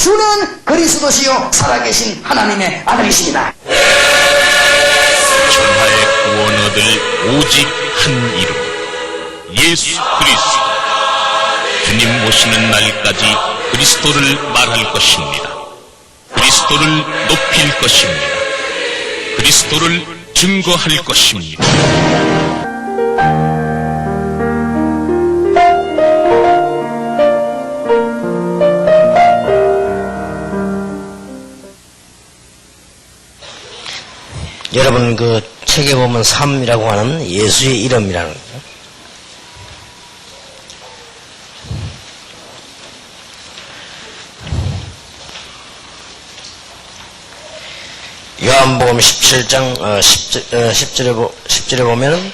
주는 그리스도시요 살아계신 하나님의 아들이십니다. 천하의 구원 얻을 오직 한 이름, 예수 그리스도. 주님 오시는 날까지 그리스도를 말할 것입니다. 그리스도를 높일 것입니다. 그리스도를 증거할 것입니다. 여러분 그 책에 보면 3이라고 하는 예수의 이름이라는 거죠. 요한복음 17장 10절에 보면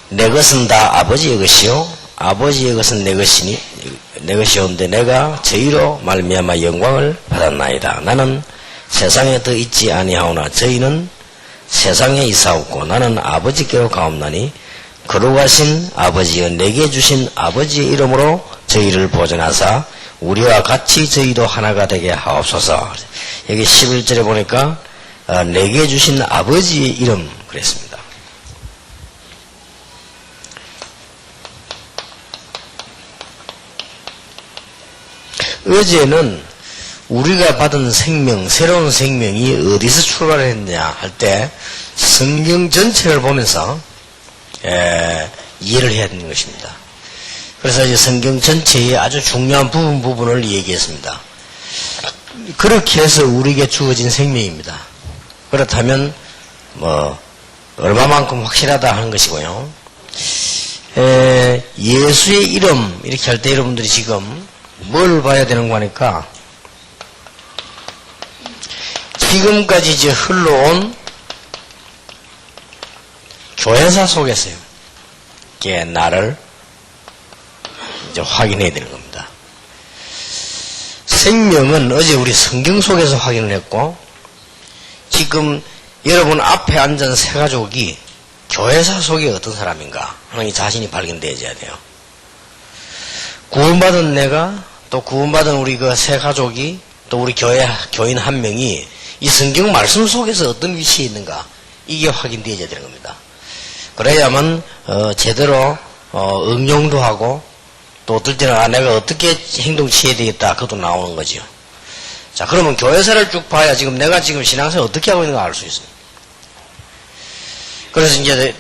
내 것은 다 아버지의 것이요 아버지의 것은 내 것이온데 내가 저희로 말미암아 영광을 받았나이다. 나는 세상에 더 있지 아니하오나 저희는 세상에 있사옵고 나는 아버지께로 가옵나니 거룩하신 아버지여 내게 주신 아버지의 이름으로 저희를 보존하사 우리와 같이 저희도 하나가 되게 하옵소서. 여기 11절에 보니까 내게 주신 아버지의 이름 그랬습니다. 어제는 우리가 받은 생명, 새로운 생명이 어디서 출발했냐 할 때 성경 전체를 보면서 이해를 해야 되는 것입니다. 그래서 이제 성경 전체의 아주 중요한 부분을 얘기했습니다. 그렇게 해서 우리에게 주어진 생명입니다. 그렇다면 얼마만큼 확실하다 하는 것이고요. 예수의 이름 이렇게 할 때 여러분들이 지금 뭘 봐야 되는 거 하니까 지금까지 이제 흘러온 교회사 속에서요. 이게 나를 이제 확인해야 되는 겁니다. 생명은 어제 우리 성경 속에서 확인을 했고 지금 여러분 앞에 앉은 세 가족이 교회사 속에 어떤 사람인가 하는 게 자신이 발견되어야 돼요. 구원받은 내가 또 구원받은 우리 그 세 가족이 또 우리 교인 한 명이 이 성경 말씀 속에서 어떤 위치에 있는가 이게 확인되어야 되는 겁니다. 그래야만 제대로 응용도 하고 또 어떨 때는 내가 어떻게 행동 취해야 되겠다 그것도 나오는 거죠. 자 그러면 교회사를 쭉 봐야 지금 내가 지금 신앙생활 어떻게 하고 있는가 알 수 있습니다. 그래서 이제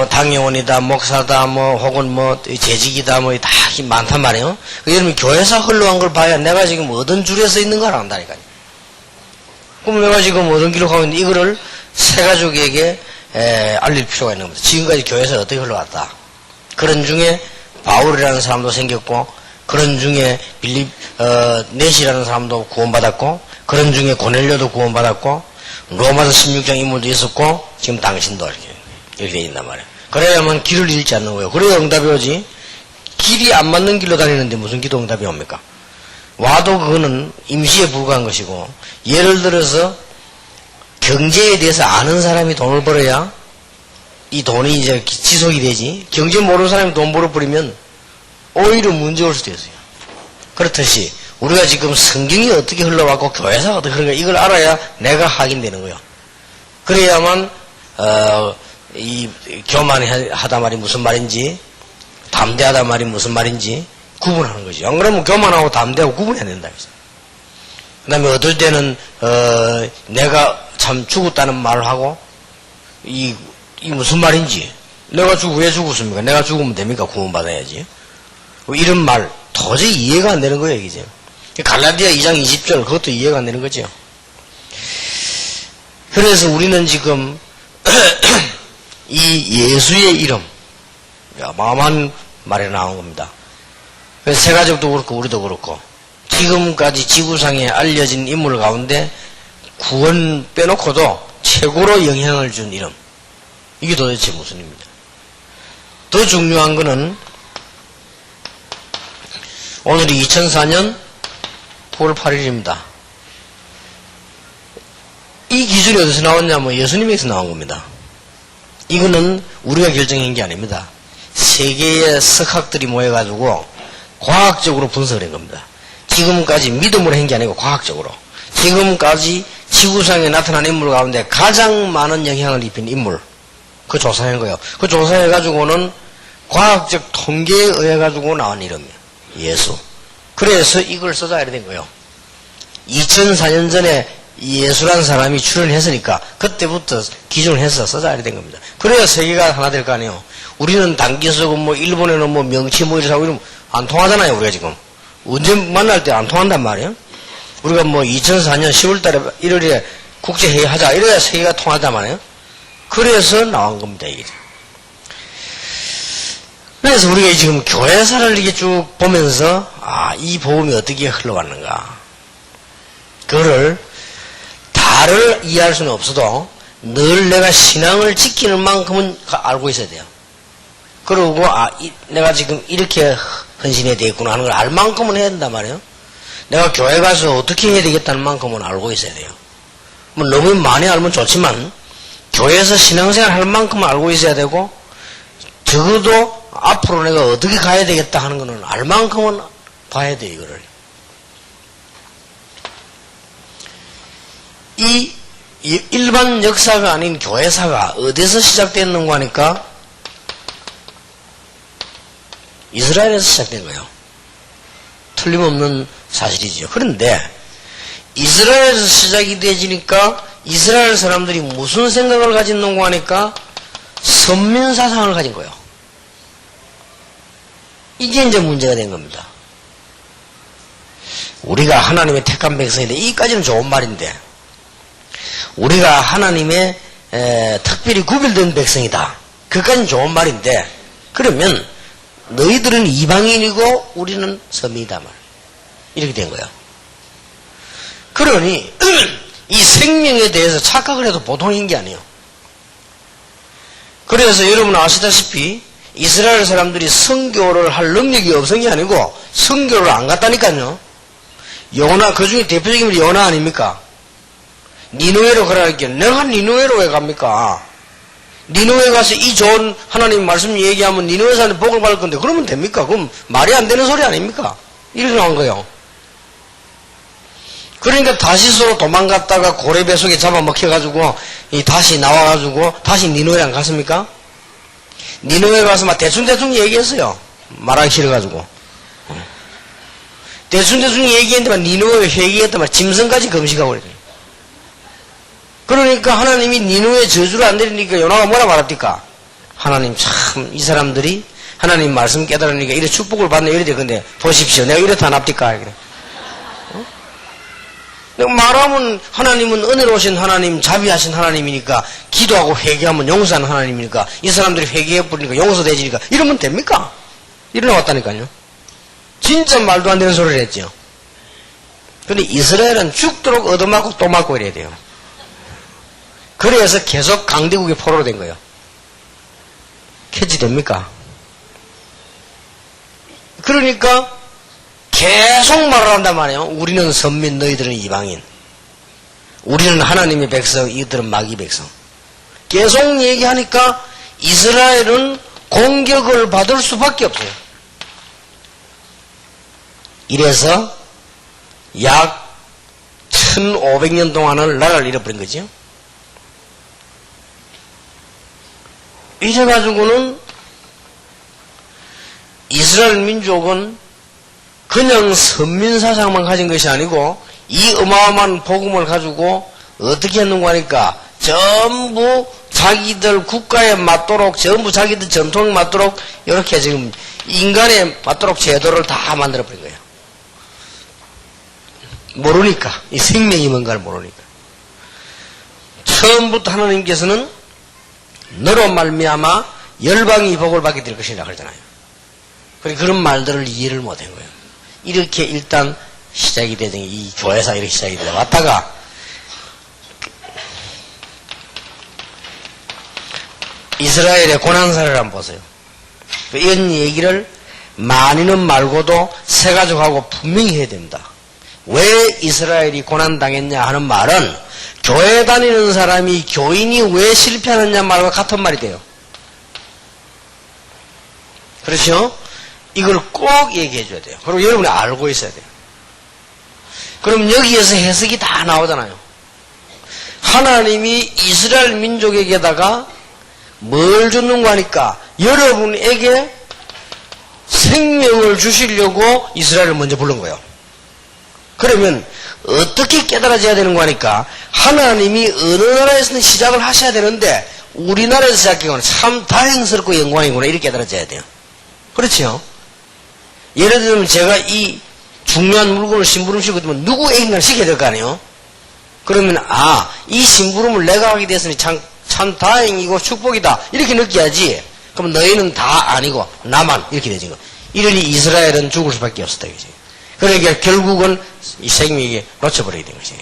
당회원이다 목사다 혹은 재직이다 다 많단 말이에요. 여러분 교회사 흘러간 걸 봐야 내가 지금 어떤 줄에 서 있는가를 안다니까요. 그럼 내가 지금 어떤 길로 가고 있는데 이거를 세 가족에게 알릴 필요가 있는 겁니다. 지금까지 교회에서 어떻게 흘러갔다. 그런 중에 바울이라는 사람도 생겼고 그런 중에 넷이라는 사람도 구원받았고 그런 중에 고넬료도 구원받았고 로마서 16장 인물도 있었고 지금 당신도 이렇게 있단 말이에요. 그래야만 길을 잃지 않는 거예요. 그래야 응답이 오지. 길이 안 맞는 길로 다니는데 무슨 기도 응답이 옵니까? 와도 그거는 임시에 불과한 것이고 예를 들어서 경제에 대해서 아는 사람이 돈을 벌어야 이 돈이 이제 지속이 되지. 경제 모르는 사람이 돈 벌어버리면 오히려 문제 올 수도 있어요. 그렇듯이 우리가 지금 성경이 어떻게 흘러왔고 교회사가 어떻게 흘러가 이걸 알아야 내가 확인되는 거예요. 그래야만 이 교만하다 말이 무슨 말인지 담대하다 말이 무슨 말인지 구분하는 거죠. 안 그러면 교만하고 담대하고 구분해야 된다. 그 다음에 어떨 때는 내가 참 죽었다는 말을 하고 이 무슨 말인지 내가 왜 죽었습니까? 내가 죽으면 됩니까? 구원받아야지. 이런 말 도저히 이해가 안 되는 거예요. 이제 갈라디아 2장 20절 그것도 이해가 안 되는 거죠. 그래서 우리는 지금 이 예수의 이름 어마어마한 말이 나온 겁니다. 그래서 세 가족도 그렇고 우리도 그렇고 지금까지 지구상에 알려진 인물 가운데 구원 빼놓고도 최고로 영향을 준 이름 이게 도대체 무슨 일입니다. 더 중요한 거는 오늘이 2004년 9월 8일입니다. 이 기준이 어디서 나왔냐면 예수님에게서 나온 겁니다. 이거는 우리가 결정한 게 아닙니다. 세계의 석학들이 모여가지고 과학적으로 분석을 한 겁니다. 지금까지 믿음으로 한 게 아니고 과학적으로 지금까지 지구상에 나타난 인물 가운데 가장 많은 영향을 입힌 인물 그 조사한 거예요. 그 조사해가지고는 과학적 통계에 의해가지고 나온 이름이에요. 예수. 그래서 이걸 써자 이래 된 거예요. 2004년 전에 예수란 사람이 출연했으니까 그때부터 기준을 해서 써자 이래 된 겁니다. 그래야 세계가 하나 될 거 아니에요. 우리는 단기 쓰고 뭐 일본에는 뭐 명치 뭐 이러고 이러면 안 통하잖아요. 우리가 지금 언제 만날 때 안 통한단 말이에요. 우리가 뭐 2004년 10월달에 1월에 국제회의 하자 이래야 세계가 통하단 말이에요. 그래서 나온 겁니다 이게. 그래서 우리가 지금 교회사를 이렇게 쭉 보면서 이 복음이 어떻게 흘러갔는가 그거를 다를 이해할 수는 없어도 늘 내가 신앙을 지키는 만큼은 알고 있어야 돼요. 그러고 내가 지금 이렇게 헌신해야 되겠구나 하는 걸 알 만큼은 해야 된단 말이에요. 내가 교회 가서 어떻게 해야 되겠다는 만큼은 알고 있어야 돼요. 뭐 너무 많이 알면 좋지만 교회에서 신앙생활 할 만큼은 알고 있어야 되고 적어도 앞으로 내가 어떻게 가야 되겠다 하는 거는 알 만큼은 봐야 돼 이거를. 이 일반 역사가 아닌 교회사가 어디서 시작됐는가 하니까 이스라엘에서 시작된 거예요. 틀림없는 사실이죠. 그런데 이스라엘에서 시작이 되지니까 이스라엘 사람들이 무슨 생각을 가졌는가 하니까 선민사상을 가진 거예요. 이게 이제 문제가 된 겁니다. 우리가 하나님의 택한 백성인데 이까지는 좋은 말인데 우리가 하나님의 특별히 구별된 백성이다. 그까지는 좋은 말인데 그러면 너희들은 이방인이고 우리는 선민이다 말. 이렇게 된 거예요. 그러니 이 생명에 대해서 착각을 해도 보통인 게 아니에요. 그래서 여러분 아시다시피 이스라엘 사람들이 선교를 할 능력이 없은 게 아니고 선교를 안 갔다니까요. 요나 그중에 대표적인 게 요나 아닙니까? 니누에로 가라니까 내가 니누에로 왜 갑니까? 니누에 가서 이 좋은 하나님 말씀 얘기하면 니누에 사는 복을 받을 건데 그러면 됩니까? 그럼 말이 안 되는 소리 아닙니까? 이렇게 나온 거예요. 그러니까 다시서로 도망갔다가 고래배 속에 잡아먹혀가지고 다시 나와가지고 다시 니누에 안 갔습니까? 니누에 가서 막 대충대충 얘기했어요. 말하기 싫어가지고. 대충대충 얘기했는데 막 니누에 회개했단 말 짐승까지 금식하고 그래요. 그러니까 하나님이 니누에 저주를 안 내리니까 요나가 뭐라 말합니까? 하나님 참 이 사람들이 하나님 말씀 깨달으니까 이래 축복을 받네 이래 근데 보십시오 내가 이렇다 안 합니까? 그래. 말하면 하나님은 은혜로우신 하나님 자비하신 하나님이니까 기도하고 회개하면 용서하는 하나님이니까 이 사람들이 회개해버리니까 용서되지니까 이러면 됩니까? 일어나왔다니까요. 진짜 말도 안 되는 소리를 했죠. 근데 이스라엘은 죽도록 얻어맞고 또 맞고 이래야 돼요. 그래서 계속 강대국의 포로로 된 거예요. 캐치됩니까? 그러니까 계속 말을 한단 말이에요. 우리는 선민, 너희들은 이방인. 우리는 하나님의 백성, 이들은 마귀 백성. 계속 얘기하니까 이스라엘은 공격을 받을 수밖에 없어요. 이래서 약 1500년 동안을 나라를 잃어버린 거죠. 이래가지고는 이스라엘 민족은 그냥 선민사상만 가진 것이 아니고 이 어마어마한 복음을 가지고 어떻게 했는가 하니까 전부 자기들 국가에 맞도록 전부 자기들 전통에 맞도록 이렇게 지금 인간에 맞도록 제도를 다 만들어버린 거예요. 모르니까 이 생명이 뭔가를 모르니까 처음부터 하나님께서는 너로 말미암아 열방이 복을 받게 될 것이라 그러잖아요. 그런 말들을 이해를 못한 거예요. 이렇게 일단 시작이 되던 이 교회사 이렇게 시작이 되다 왔다가 이스라엘의 고난사를 한번 보세요. 이런 얘기를 많이는 말고도 세 가족하고 분명히 해야 됩니다. 왜 이스라엘이 고난당했냐 하는 말은 교회 다니는 사람이 교인이 왜 실패하느냐 말과 같은 말이 돼요. 그렇죠? 이걸 꼭 얘기해 줘야 돼요. 그리고 여러분이 알고 있어야 돼요. 그럼 여기에서 해석이 다 나오잖아요. 하나님이 이스라엘 민족에게다가 뭘 줬는가 하니까 여러분에게 생명을 주시려고 이스라엘을 먼저 부른 거예요. 그러면 어떻게 깨달아져야 되는가 하니까 하나님이 어느 나라에서는 시작을 하셔야 되는데 우리나라에서 시작하면 참 다행스럽고 영광이구나 이렇게 깨달아져야 돼요. 그렇죠? 예를 들면 제가 이 중요한 물건을 심부름 싣고 있으면 누구에게나 시켜야 될 거 아니에요? 그러면 이 심부름을 내가 하게 됐으니 참 다행이고 축복이다 이렇게 느껴야지. 그럼 너희는 다 아니고 나만 이렇게 되지. 이러니 이스라엘은 죽을 수밖에 없었다 이거지. 그러니까 결국은 이 생명이 놓쳐버리게 된 것이에요.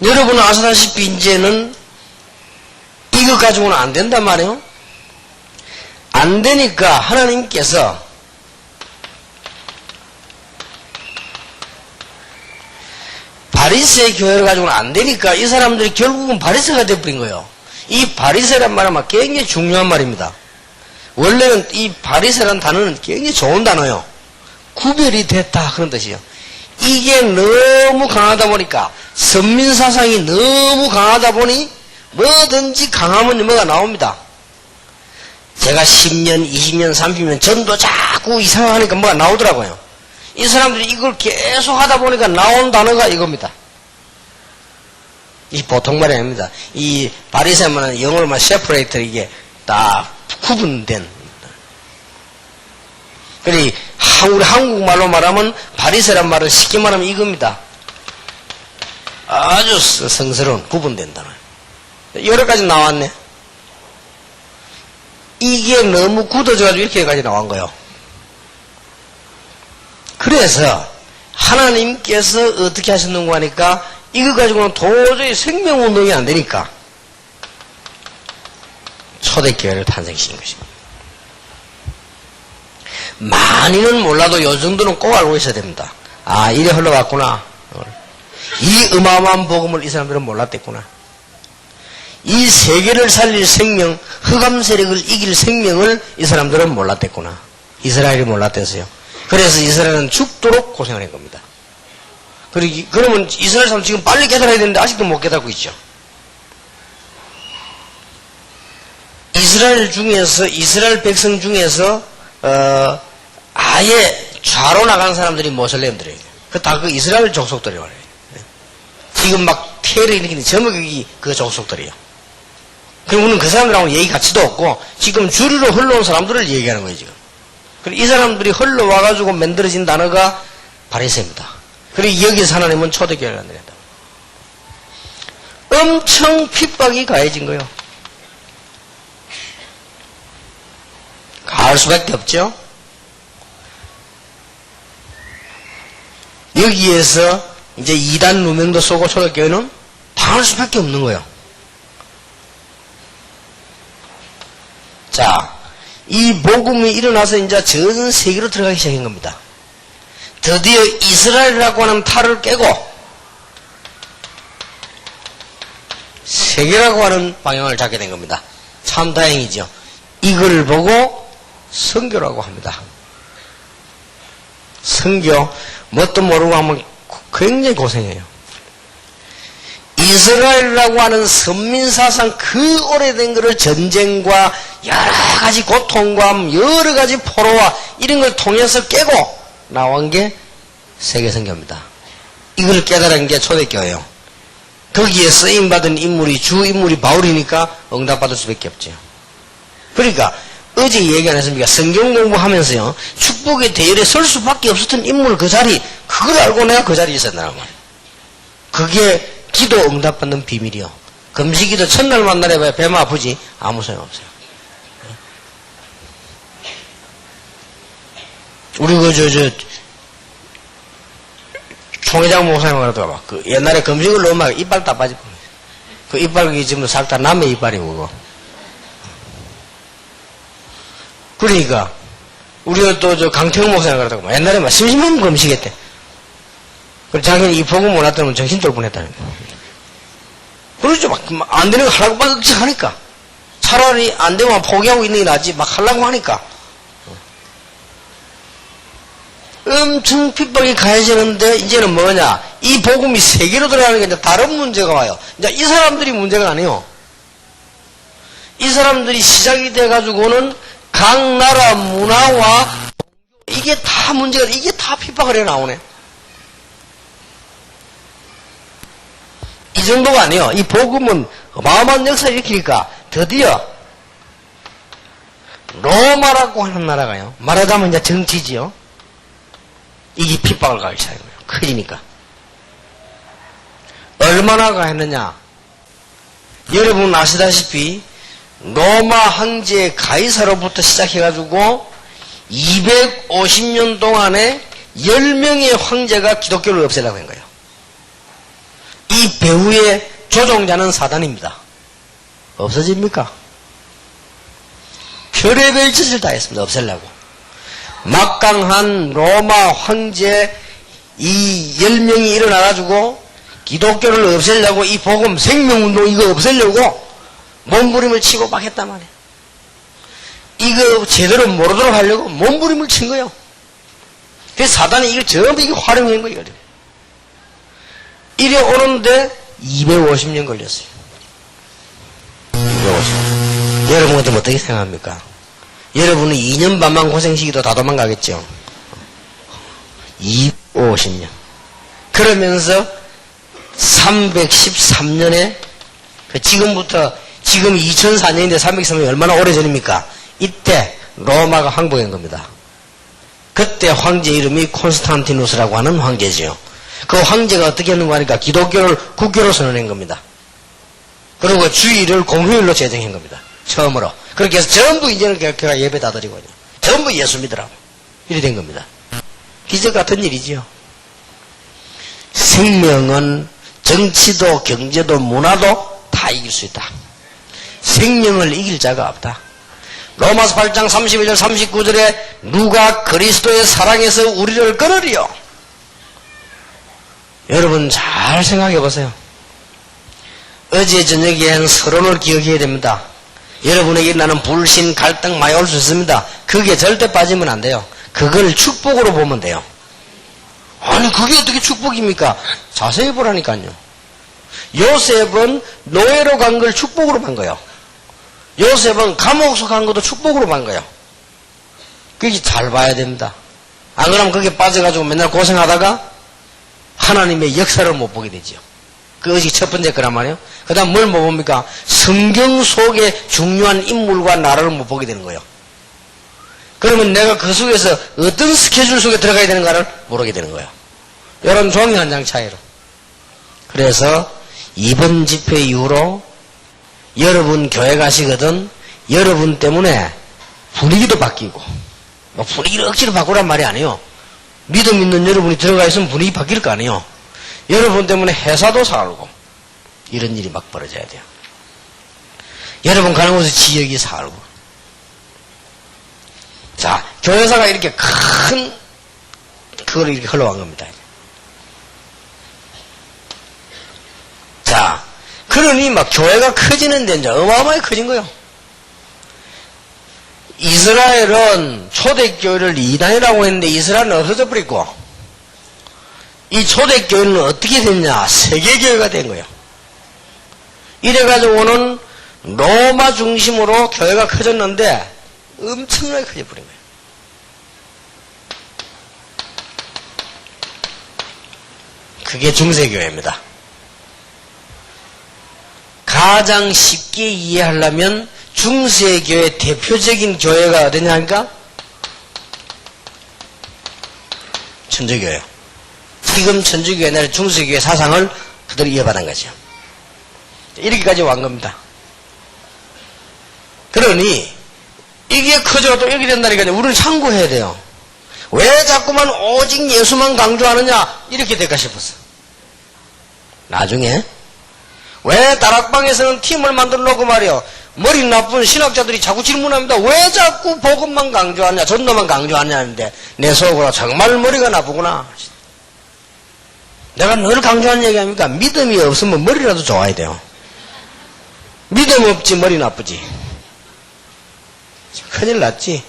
여러분은 아시다시피 이제는 이거 가지고는 안 된단 말이에요. 안 되니까 하나님께서 바리새 교회를 가지고는 안 되니까 이 사람들이 결국은 바리새가 되어버린 거예요. 이 바리새란 말은 굉장히 중요한 말입니다. 원래는 이 바리새란 단어는 굉장히 좋은 단어예요. 구별이 됐다 그런 뜻이에요. 이게 너무 강하다 보니까 선민사상이 너무 강하다 보니 뭐든지 강하면 뭐가 나옵니다. 제가 10년, 20년, 30년 전도 자꾸 이상하니까 뭐가 나오더라고요. 이 사람들이 이걸 계속 하다 보니까 나온 단어가 이겁니다. 이 보통 말이 아닙니다. 이 바리새만은 영어로 말 세퍼레이터 이게 다 구분된. 그러니 우리 한국말로 말하면 바리새란 말은 쉽게 말하면 이겁니다. 아주 성스러운 구분된 단어. 여러 가지 나왔네. 이게 너무 굳어져가지고 이렇게까지 나온 거예요. 그래서 하나님께서 어떻게 하셨는가 하니까 이거 가지고는 도저히 생명운동이 안 되니까 초대교회를 탄생시킨 것입니다. 많이는 몰라도 요 정도는 꼭 알고 있어야 됩니다. 이래 흘러갔구나. 이 어마어마한 복음을 이 사람들은 몰랐댔구나. 이 세계를 살릴 생명, 흑암 세력을 이길 생명을 이 사람들은 몰랐댔구나. 이스라엘이 몰랐댔어요. 그래서 이스라엘은 죽도록 고생을 한 겁니다. 그러면 이스라엘 사람 지금 빨리 깨달아야 되는데 아직도 못 깨닫고 있죠. 이스라엘 백성 중에서 아예 좌로 나간 사람들이 모슬렘들이에요. 다 그 이스라엘 족속들이에요. 지금 막 테러 일으키는 제목이 그 족속들이에요. 그럼 우리는 그 사람들하고 얘기 가치도 없고 지금 주류로 흘러온 사람들을 얘기하는 거예요 지금. 그리고 이 사람들이 흘러와가지고 만들어진 단어가 바리새입니다. 그리고 여기서 하나님은 초대교회를 만들었다. 엄청 핍박이 가해진 거예요. 가할 수밖에 없죠. 여기에서 이제 이단 누명도 쏘고 초대교회는 당할 수밖에 없는 거예요. 자, 이 복음이 일어나서 이제 전 세계로 들어가기 시작한 겁니다. 드디어 이스라엘이라고 하는 탈을 깨고 세계라고 하는 방향을 잡게 된 겁니다. 참 다행이죠. 이걸 보고 선교라고 합니다. 선교, 뭣도 모르고 하면 굉장히 고생해요. 이스라엘이라고 하는 선민사상 그 오래된 것을 전쟁과 여러 가지 고통과 여러 가지 포로와 이런 걸 통해서 깨고 나온 게 세계선교입니다. 이걸 깨달은 게 초대교회예요. 거기에 쓰임받은 주 인물이 바울이니까 응답받을 수밖에 없죠. 그러니까 어제 얘기 안 했습니까? 성경 공부하면서요, 축복의 대열에 설 수밖에 없었던 인물 그 자리, 그걸 알고 내가 그 자리에 있었다는 말이에요. 그게 기도 응답받는 비밀이요. 금식기도 첫날 만날 해봐야 배만 아프지 아무 소용 없어요. 우리 총회장 목사님 말하더라. 옛날에 금식을 넣으면 이빨 다 빠지고 그 이빨이 지금 싹 다 남의 이빨이고 그거. 그러니까 우리가 또 강태웅 목사님 그러더라고. 옛날에 막 심심하면 금식했대. 그래서 자기는 이 복음 몰랐다면 정신 돌 뻔했다는 거야. 그러죠. 막 안 되는 거 하려고 막 억지하니까. 차라리 안 되면 포기하고 있는 게 낫지 막 하려고 하니까. 엄청 핍박이 가해지는데 이제는 뭐냐? 이 복음이 세계로 들어가는 게 이제 다른 문제가 와요. 이제 이 사람들이 문제가 아니에요. 이 사람들이 시작이 돼가지고는 각 나라 문화와 이게 다 문제가, 이게 다 핍박을 해 나오네. 이 정도가 아니에요. 이 복음은 어마어마한 역사를 일으키니까 드디어 로마라고 하는 나라가요. 말하자면 이제 정치지요. 이게 핍박을 가기 시작한 거예요. 커지니까. 얼마나 가했느냐. 여러분 아시다시피 로마 황제 가이사로부터 시작해가지고 250년 동안에 10명의 황제가 기독교를 없애려고 한 거예요. 이 배후의 조종자는 사단입니다. 없어집니까? 별의별 짓을 다 했습니다. 없애려고. 막강한 로마 황제 이 10명이 일어나가지고 기독교를 없애려고 이 복음 생명운동 이거 없애려고 몸부림을 치고 막 했단 말이에요. 이거 제대로 모르도록 하려고 몸부림을 친 거예요. 그래서 사단이 이걸 전부 이거 활용한 거예요. 이래 오는데 250년 걸렸어요. 250년. 여러분 같으면 어떻게 생각합니까? 여러분은 2년 반만 고생시키도 다 도망가겠죠. 250년. 그러면서 313년에 지금부터 지금 2004년인데 303년이 얼마나 오래전입니까? 이때 로마가 항복한 겁니다. 그때 황제 이름이 콘스탄티누스라고 하는 황제지요. 그 황제가 어떻게 했는가 하니까 기독교를 국교로 선언한 겁니다. 그리고 주일을 공휴일로 제정한 겁니다. 처음으로. 그렇게 해서 전부 이제는 교회가 예배 다 드리고 전부 예수 믿으라고. 이래 된 겁니다. 기적 같은 일이지요. 생명은 정치도 경제도 문화도 다 이길 수 있다. 생명을 이길 자가 없다. 로마서 8장 31절 39절에 누가 그리스도의 사랑에서 우리를 끊으리요. 여러분 잘 생각해 보세요. 어제 저녁엔 서론을 기억해야 됩니다. 여러분에게 나는 불신, 갈등 많이 올 수 있습니다. 그게 절대 빠지면 안 돼요. 그걸 축복으로 보면 돼요. 아니 그게 어떻게 축복입니까? 자세히 보라니까요. 요셉은 노예로 간 걸 축복으로 간 거예요. 요셉은 감옥서 간 것도 축복으로 간 거예요. 그게 잘 봐야 됩니다. 안 그러면 거기에 빠져가지고 맨날 고생하다가 하나님의 역사를 못 보게 되죠. 그것이 첫 번째 거란 말이에요. 그 다음 뭘 못 봅니까? 성경 속의 중요한 인물과 나라를 못 보게 되는 거예요. 그러면 내가 그 속에서 어떤 스케줄 속에 들어가야 되는가를 모르게 되는 거예요. 이런 종이 한 장 차이로. 그래서 이번 집회 이후로 여러분 교회 가시거든 여러분 때문에 분위기도 바뀌고 뭐 분위기를 억지로 바꾸란 말이 아니에요. 믿음 있는 여러분이 들어가 있으면 분위기 바뀔 거 아니에요. 여러분 때문에 회사도 살고 이런 일이 막 벌어져야 돼요. 여러분 가는 곳에 지역이 살고. 자, 교회사가 이렇게 큰 그걸 이렇게 흘러간 겁니다. 자, 그러니 막 교회가 커지는데 이제 어마어마하게 커진 거예요. 이스라엘은 초대교회를 이단이라고 했는데 이스라엘은 없어져 버렸고 이 초대교회는 어떻게 됐냐? 세계교회가 된 거예요. 이래가지고는 로마 중심으로 교회가 커졌는데 엄청나게 커져버린 거예요. 그게 중세교회입니다. 가장 쉽게 이해하려면 중세교회 대표적인 교회가 어디냐 하니까 천주교예요. 지금 천주교회 옛날에 중세교회 사상을 그대로 이어받은 거죠. 이렇게까지 완 겁니다. 그러니 이게 커져도 이렇게 된다니까요. 우리는 참고해야 돼요. 왜 자꾸만 오직 예수만 강조하느냐 이렇게 될까 싶었어. 나중에 왜 다락방에서는 팀을 만들어 놓고 말이요. 머리 나쁜 신학자들이 자꾸 질문합니다. 왜 자꾸 복음만 강조하냐 전도만 강조하냐 하는데 내 속으로 정말 머리가 나쁘구나. 내가 늘 강조하는 얘기 아닙니까? 믿음이 없으면 머리라도 좋아야 돼요. 믿음 없지 머리 나쁘지. 큰일 났지.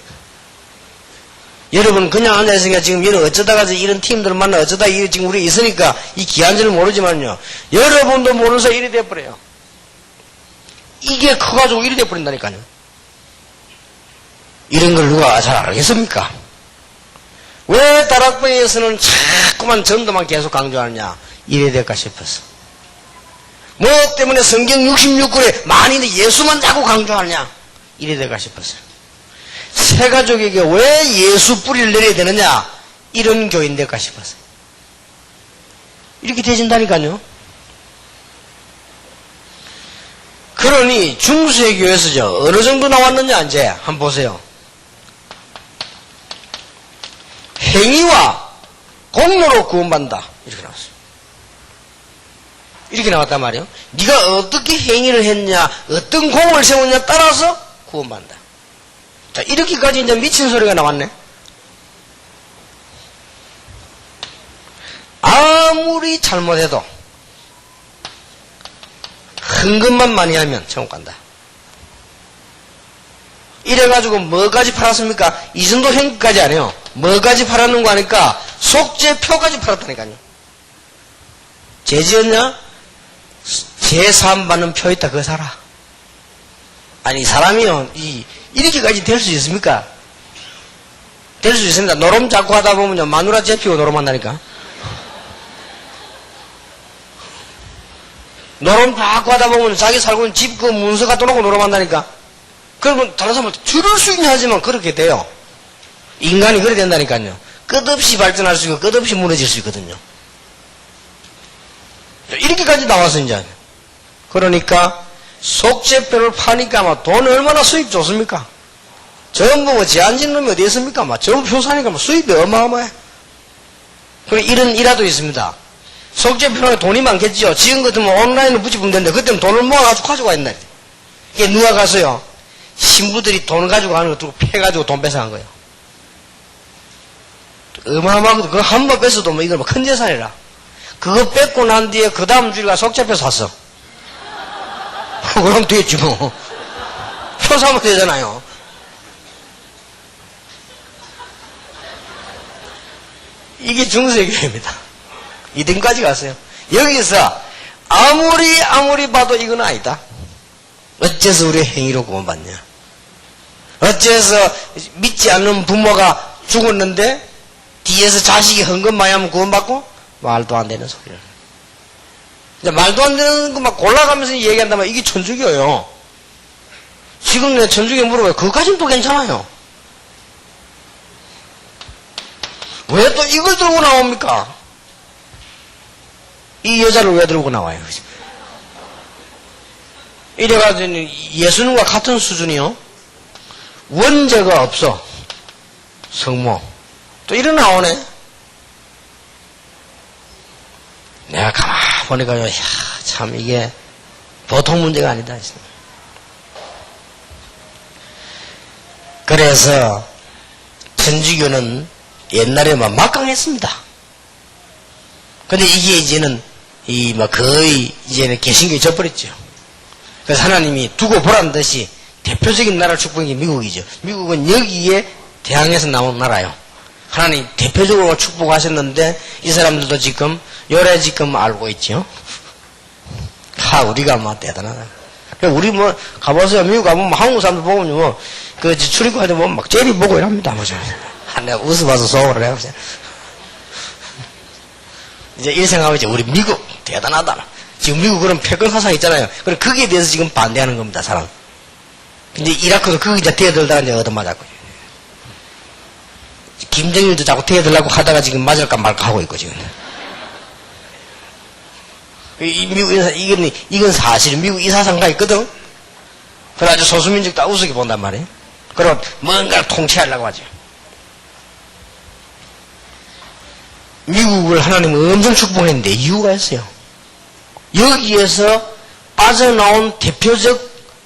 여러분 그냥 앉아있으니까 지금 이런 어쩌다가 이런 팀들 만나 어쩌다 지금 우리 있으니까 이 귀한 줄을 모르지만요. 여러분도 모르는 사이 이리 돼버려요. 이게 커가지고 이리 돼버린다니까요. 이런 걸 누가 잘 알겠습니까? 왜 다락방에서는 자꾸만 전도만 계속 강조하느냐? 이래 될까 싶어서. 뭐 때문에 성경 66권에 만인의 예수만 자꾸 강조하느냐? 이래 될까 싶어서. 새 가족에게 왜 예수 뿌리를 내려야 되느냐? 이런 교인 될까 싶어서. 이렇게 되진다니까요. 그러니 중수의 교회에서 어느 정도 나왔느냐 이제 한번 보세요. 행위와 공로로 구원받는다. 이렇게 나왔어요. 이렇게 나왔단 말이에요. 네가 어떻게 행위를 했냐, 어떤 공을 세웠냐 따라서 구원받는다. 자, 이렇게까지 이제 미친 소리가 나왔네. 아무리 잘못해도 헌금만 많이 하면 천국 간다. 이래가지고 뭐까지 팔았습니까? 이 정도 행위까지 안 해요. 뭐까지 팔았는 거 아니까 속죄표까지 팔았다니까요. 죄 지었냐? 제사함 받는 표 있다 그거 사라. 아니 사람이요 이렇게까지 될 수 있습니까? 될 수 있습니다. 노름 자꾸 하다 보면요 마누라 제피고 노름한다니까. 노름 자꾸 하다 보면 자기 살고 있는 집 그 문서 갖다 놓고 노름한다니까. 그러면 다른 사람한테 줄을 수 있냐 하지만 그렇게 돼요. 인간이 그래 된다니까요. 끝없이 발전할 수 있고 끝없이 무너질 수 있거든요. 이렇게까지 나와서 이제 그러니까 속죄표를 파니까 아마 돈 얼마나 수입 좋습니까? 전부 뭐 제한진 놈이 어디 있습니까? 막 전부 표 사니까 뭐 수입이 어마어마해. 그래 이런 일화도 있습니다. 속죄표에 돈이 많겠죠. 지금 같으면 온라인으로 붙이면 되는데 그때는 돈을 모아가지고 가져가 있네. 이게 누가 가서요? 신부들이 돈을 가지고 가는 거 두고 패가지고 돈 뺏어간 거예요. 어마어마하거든. 그거 한 번 뺏어도 뭐 이걸 뭐 큰 재산이라. 그거 뺏고 난 뒤에 그 다음 주에 가서 속죄표 샀어. 그럼 됐지 뭐. 표 사면 되잖아요. 이게 중세의 교회입니다. 2등까지 갔어요. 여기서 아무리 봐도 이건 아니다. 어째서 우리 행위로 구원받냐? 어째서 믿지 않는 부모가 죽었는데 뒤에서 자식이 헌금 많이 하면 구원받고? 말도 안 되는 소리를. 말도 안 되는 거 막 골라가면서 얘기한다면 이게 천주교예요. 지금 내 천주교 물어봐요. 그거까지는 또 괜찮아요. 왜 또 이걸 들고 나옵니까? 이 여자를 왜 들고 나와요? 이래가지고 예수님과 같은 수준이요. 원죄가 없어. 성모. 또 이래 나오네. 내가 가만히 보니까요, 참 이게 보통 문제가 아니다. 그래서 천주교는 옛날에 막 막강했습니다. 근데 이게 이제는 거의 이제는 개신교에 져버렸죠. 그래서 하나님이 두고 보란 듯이 대표적인 나라를 축복한 게 미국이죠. 미국은 여기에 대항해서 나온 나라요. 하나님 대표적으로 축복하셨는데 이 사람들도 지금 요래 지금 알고 있죠. 우리가 뭐 대단하다. 우리 뭐 가보세요. 미국 가보면 한국 사람들 보면 뭐 그 출입구한테 보면 막 젤리 보고 이랍니다. 뭐죠? 내가 웃어봐서 속으로 해보세요. 이제 이 생각하면 우리 미국 대단하다. 지금 미국 그런 패권 사상 있잖아요. 그럼 거기에 대해서 지금 반대하는 겁니다, 사람. 근데 이라크도 그거 이제 대들다가 이제 얻어맞았고. 김정일도 자꾸 대들라고 하다가 지금 맞을까 말까 하고 있고, 지금. 미국 인사, 이건 사실 미국 이 사상가 있거든? 그래가지고 소수민족 다 우습게 본단 말이에요. 그럼 뭔가를 통치하려고 하죠. 미국을 하나님은 엄청 축복했는데 이유가 있어요. 여기에서 빠져나온 대표적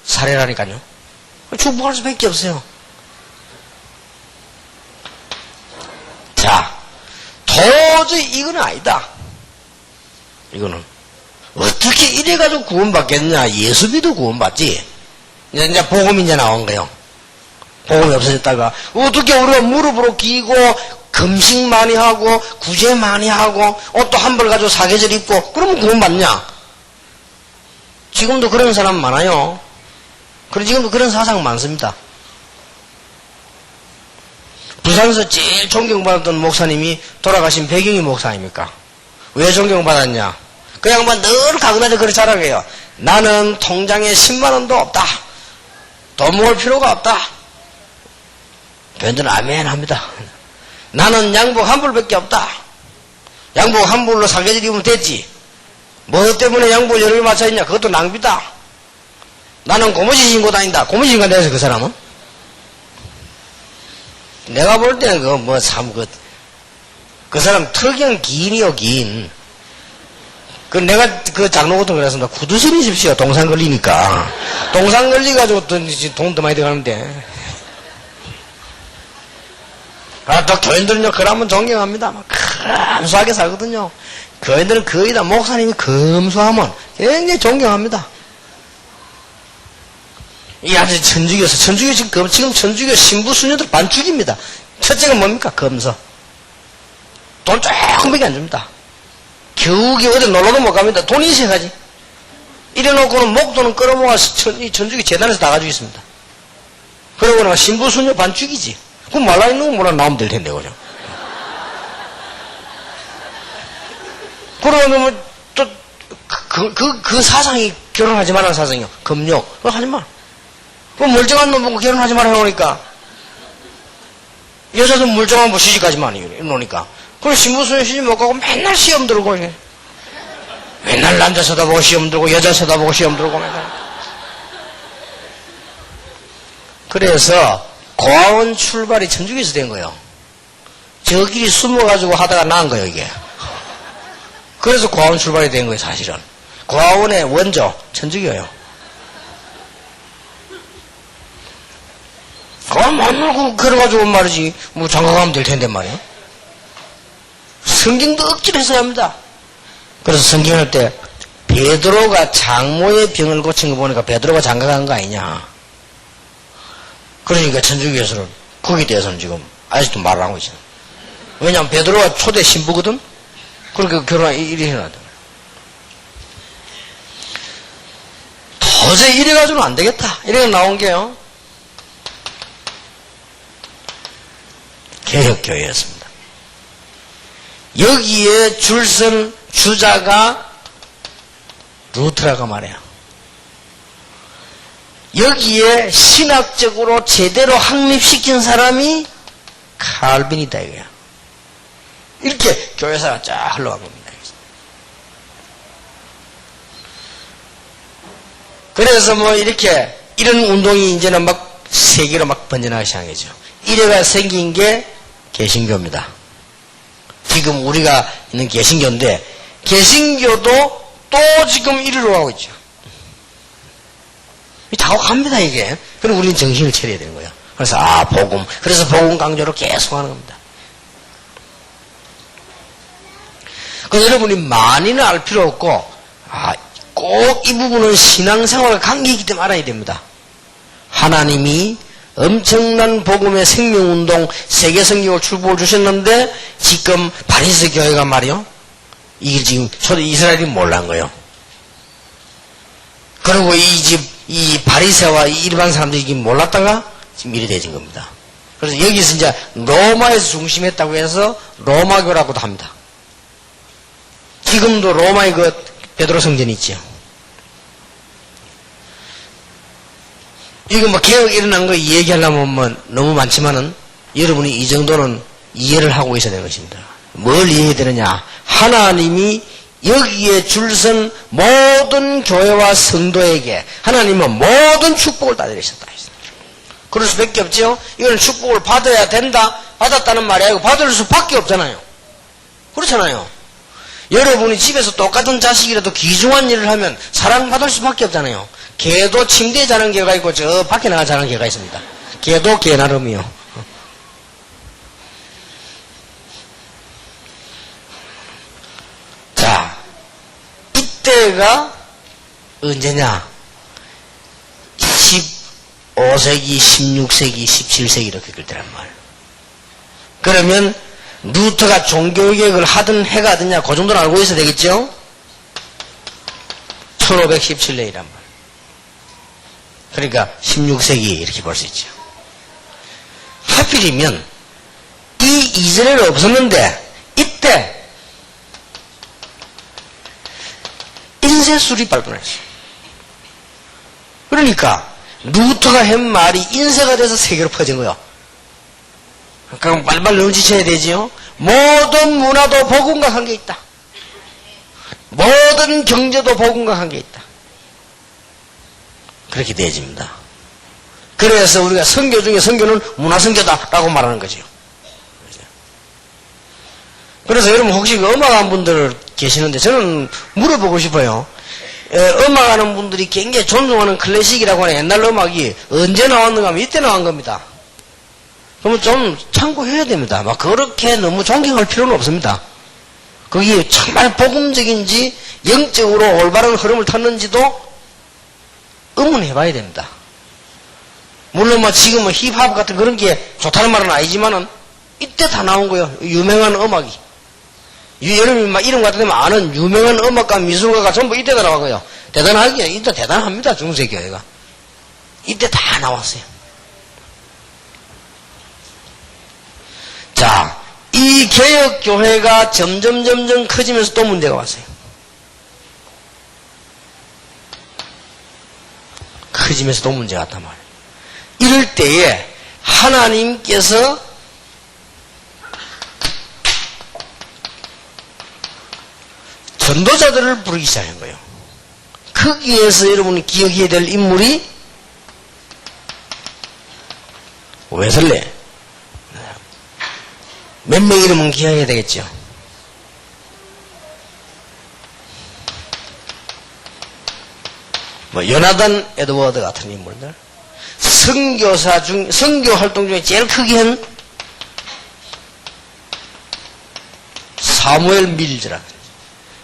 사례라니까요. 축복할 수밖에 없어요. 자, 도저히 이건 아니다. 이거는 어떻게 이래가지고 구원받겠냐? 예수 믿어 구원받지. 이제 복음이 이제 나온 거예요. 복음이 없어졌다가 어떻게 우리가 무릎으로 기고 금식 많이 하고 구제 많이 하고 옷도 한 벌 가지고 사계절 입고 그러면 구원 받냐? 지금도 그런 사람 많아요. 그리고 지금도 그런 사상 많습니다. 부산에서 제일 존경받았던 목사님이 돌아가신 백영희 목사 아닙니까? 왜 존경받았냐? 그 양반 늘 가끔가다 그렇게 자랑해요. 나는 통장에 10만 원도 없다. 돈 모을 필요가 없다. 변들은 아멘 합니다. 나는 양복 한 벌밖에 없다. 양복 한 벌로 사계절 입으면 됐지. 뭐 때문에 양복 여러 개 맞춰있냐? 그것도 낭비다. 나는 고무신 신고 다닌다. 고무신 신고 다녀서 그 사람은? 내가 볼 때는 그 사람 특이한 기인이요, 기인. 내가 장로 같은 거 그랬습니다. 구두 신으십시오. 동상 걸리니까. 동상 걸리가지고 돈도 많이 들어가는데. 또 교인들은요, 그러면 존경합니다. 막 감수하게 살거든요. 교인들은 거의 다 목사님이 검소하면 굉장히 존경합니다. 이 아주 천주교 지금 천주교 신부 수녀들 반죽입니다. 첫째가 뭡니까? 검소. 돈 조금밖에 안 줍니다. 겨우겨우 어디 놀러도 못 갑니다. 돈이 있어야지. 이래놓고는 목돈은 끌어모아서 천주교 재단에서 다 가지고 있습니다. 그러고 신부 수녀 반죽이지. 그럼 말라있는 거 뭐라 나오면 될 텐데, 그죠? 그러면 또, 그 사상이 결혼하지 말라는 사상이요. 금욕. 그거 하지 마. 그럼 멀쩡한 놈 보고 결혼하지 말아 해놓으니까. 여자도 멀쩡한 뭐 시집가지 마 해놓으니까. 그럼 신부수녀 시집 못 가고 맨날 시험 들고, 맨날 남자 쳐다보고 시험 들고, 여자 쳐다보고 시험 들고, 맨날. 그래서, 고아원 출발이 천주교에서 된 거예요. 저끼리 숨어가지고 하다가 나은 거예요, 이게. 그래서 고아원 출발이 된 거예요, 사실은. 고아원의 원조, 천주교예요. 맨날 그래가지고 말이지, 뭐 장가가면 될 텐데 말이야. 성경도 억지로 해서야 합니다. 그래서 성경할 때, 베드로가 장모의 병을 고친 거 보니까 베드로가 장가간 거 아니냐. 그러니까 천주교에서는 거기에 대해서는 지금 아직도 말을 하고 있잖아. 왜냐하면 베드로가 초대 신부거든. 그러니까 결혼 이리 해놔야 돼. 도저히 이래가지고는 안 되겠다. 이래가 나온 게요. 개혁교회였습니다. 여기에 줄선 주자가 루트라고 말해요. 여기에 신학적으로 제대로 확립시킨 사람이 칼빈이다 이거야. 이렇게 교회사가 쫙 흘러간 겁니다. 그래서 뭐 이렇게 이런 운동이 이제는 막 세계로 막 번져나가기 시작하죠. 이래가 생긴 게 개신교입니다. 지금 우리가 있는 개신교인데 개신교도 또 지금 이리로 가고 있죠. 자꾸 갑니다, 이게. 그럼 우리는 정신을 차려야 되는 거예요. 그래서, 복음. 그래서 복음 강조로 계속 하는 겁니다. 그래서 여러분이 많이는 알 필요 없고, 꼭 이 부분은 신앙생활과 관계이기 때문에 알아야 됩니다. 하나님이 엄청난 복음의 생명운동, 세계성경을 출복을 주셨는데, 지금 바리새 교회가 말이요. 이게 지금 초대 이스라엘이 몰란 거예요. 그리고 이 바리새와 일반 사람들이 이게 몰랐다가 지금 이래 되진 겁니다. 그래서 여기서 이제 로마에서 중심했다고 해서 로마교라고도 합니다. 지금도 로마의 베드로 성전이 있죠. 이거 뭐 개혁 일어난 거 얘기하려면 뭐 너무 많지만은 여러분이 이 정도는 이해를 하고 있어야 되는 것입니다. 뭘 이해해야 되느냐? 하나님이 여기에 줄선 모든 교회와 성도에게 하나님은 모든 축복을 다 내리셨다. 그럴 수밖에 없죠. 이건 축복을 받아야 된다. 받았다는 말이 아니고 받을 수밖에 없잖아요. 그렇잖아요. 여러분이 집에서 똑같은 자식이라도 귀중한 일을 하면 사랑받을 수밖에 없잖아요. 개도 침대에 자는 개가 있고 저 밖에 나가 자는 개가 있습니다. 개도 개 나름이요. 자, 이때가 언제냐? 15세기, 16세기, 17세기 이렇게 그랬단 말이에요. 그러면 루터가 종교개혁을 하든 해가든냐 그 정도는 알고 있어야 되겠죠? 1517년이란 말이에요. 그러니까 16세기 이렇게 볼 수 있죠. 하필이면 이 이전에는 없었는데 이때 인쇄술이 발견했어요. 그러니까 루터가 한 말이 인쇄가 돼서 세계로 퍼진 거예요. 그럼 빨리빨리 눈치채야 되지요. 모든 문화도 복음과 관계 있다. 모든 경제도 복음과 관계 있다. 그렇게 되어집니다. 그래서 우리가 선교 중에 선교는 문화선교다라고 말하는 거죠. 그래서 여러분 혹시 음악하는 분들 계시는데 저는 물어보고 싶어요. 음악하는 분들이 굉장히 존중하는 클래식이라고 하는 옛날 음악이 언제 나왔는가 하면 이때 나온 겁니다. 그러면 좀 참고해야 됩니다. 막 그렇게 너무 존경할 필요는 없습니다. 그게 정말 복음적인지 영적으로 올바른 흐름을 탔는지도 의문해봐야 됩니다. 물론 뭐 지금은 힙합 같은 그런 게 좋다는 말은 아니지만은 이때 다 나온 거예요. 유명한 음악이. 여러분이 막 이름 같은 데만 아는 유명한 음악가, 미술가가 전부 이때다 나와요. 대단하게, 이때 대단합니다. 중세교회가. 이때 다 나왔어요. 자, 이 개혁교회가 점점 커지면서 또 문제가 왔어요. 커지면서 또 문제가 왔단 말이에요. 이럴 때에 하나님께서 전도자들을 부르기 시작한 거예요. 거기에서 여러분이 기억해야 될 인물이 웨슬리. 몇 명 이름은 기억해야 되겠죠. 뭐 요나단 에드워드 같은 인물들, 선교 활동 중에 제일 크게 한 사무엘 밀즈라,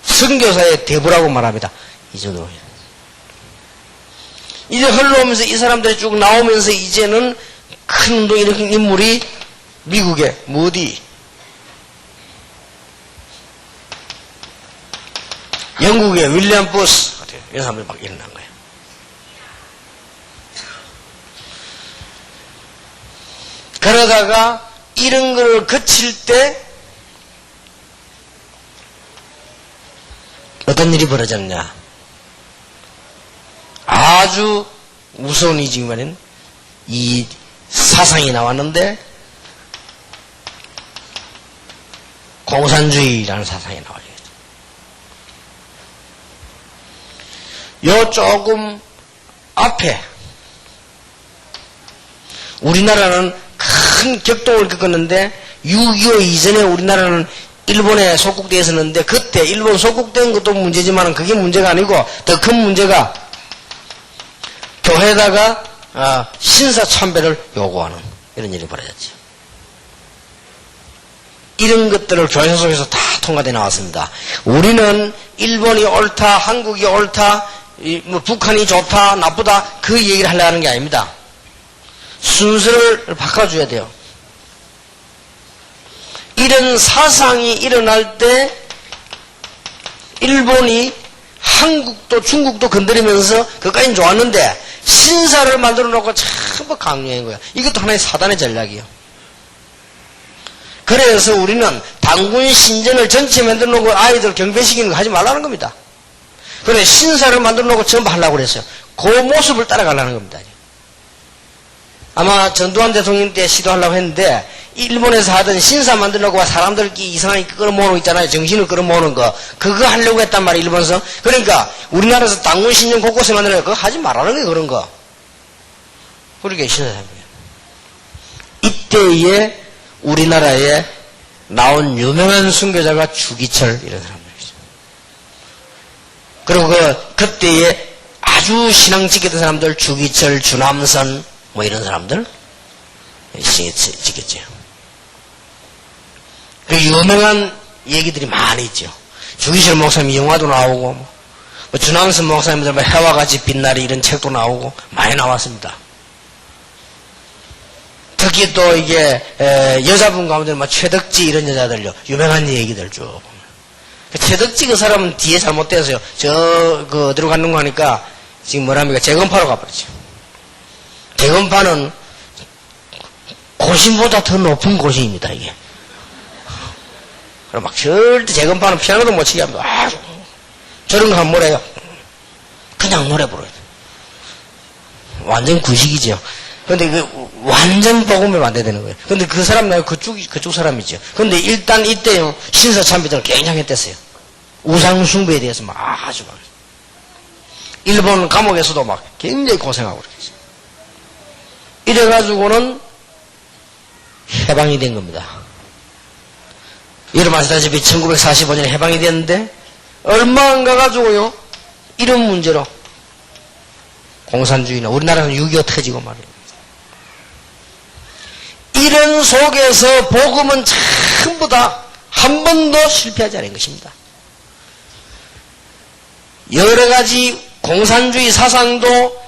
선교사의 대부라고 말합니다. 이 정도. 이제 흘러오면서 이 사람들이 쭉 나오면서 이제는 큰 운동이 일으킨 인물이 미국의 무디, 영국의 윌리엄 부스 같아요. 이런 사람들이 막 일어난 거예요. 그러다가 이런 걸 거칠 때 어떤 일이 벌어졌냐. 아주 무서운 이지만은 이 사상이 나왔는데 공산주의라는 사상이 나와요. 요 조금 앞에 우리나라는 큰 격동을 겪었는데 6.25 이전에 우리나라는 일본에 속국되어 있었는데 그때 일본 속국된 것도 문제지만 그게 문제가 아니고 더 큰 문제가 교회에다가 신사참배를 요구하는 이런 일이 벌어졌죠. 이런 것들을 교회 속에서 다 통과되어 나왔습니다. 우리는 일본이 옳다, 한국이 옳다, 뭐 북한이 좋다, 나쁘다 그 얘기를 하려고 하는 게 아닙니다. 순서를 바꿔줘야 돼요. 이런 사상이 일어날 때 일본이 한국도 중국도 건드리면서 그까지는 좋았는데 신사를 만들어 놓고 전부 강요한 거야. 이것도 하나의 사단의 전략이에요. 그래서 우리는 단군 신전을 전체 만들어 놓고 아이들 경배시키는 거 하지 말라는 겁니다. 그래 신사를 만들어 놓고 전부 하려고 그랬어요. 그 모습을 따라가려는 겁니다. 아마 전두환 대통령 때 시도하려고 했는데 일본에서 하던 신사 만들어 놓고 사람들끼리 이상하게 끌어모으는 거 있잖아요. 정신을 끌어모으는 거. 그거 하려고 했단 말이에요. 일본에서. 그러니까 우리나라에서 단군 신전 곳곳에 만들어 놓고 그거 하지 말라는 거예요. 그런 거. 그렇게 신사합니다. 이때에 우리나라에 나온 유명한 순교자가 주기철 이런 사람들이죠. 그리고 그때에 아주 신앙 지켰던 사람들 주기철, 주남선 뭐 이런 사람들 신앙 지켰죠. 그 유명한 얘기들이 많이 있죠. 주기철 목사님 영화도 나오고 뭐 주남선 목사님들 해와 같이 빛나리 이런 책도 나오고 많이 나왔습니다. 특히 또 이게 여자분 가운데는 막 최덕지 이런 여자들요 유명한 얘기들 쭉. 최덕지 그 사람은 뒤에 잘못돼서요. 그 어디로 갔는 거 하니까 지금 뭐랍니까 재건파로 가버렸죠. 재건파는 고신보다 더 높은 고신입니다 이게. 그럼 막 절대 재건파는 피아노도 못 치게 합니다. 저런 거 하면 뭐래요? 그냥 노래 부르요. 완전 구식이죠. 근데 그 완전 복음을 만들어야 되는 거예요. 근데 그 사람 나요 그쪽 사람이죠. 근데 일단 이때요 신사참배들은 굉장했댔어요. 우상숭배에 대해서 막 아주 막 일본 감옥에서도 막 굉장히 고생하고 그랬어요. 이래가지고는 해방이 된 겁니다. 여러분 아시다시피 1945년에 해방이 됐는데 얼마 안 가가지고요 이런 문제로 공산주의나 우리나라는 6.25 터지고 말이에요. 이런 속에서 복음은 전부 다 한 번도 실패하지 않은 것입니다. 여러 가지 공산주의 사상도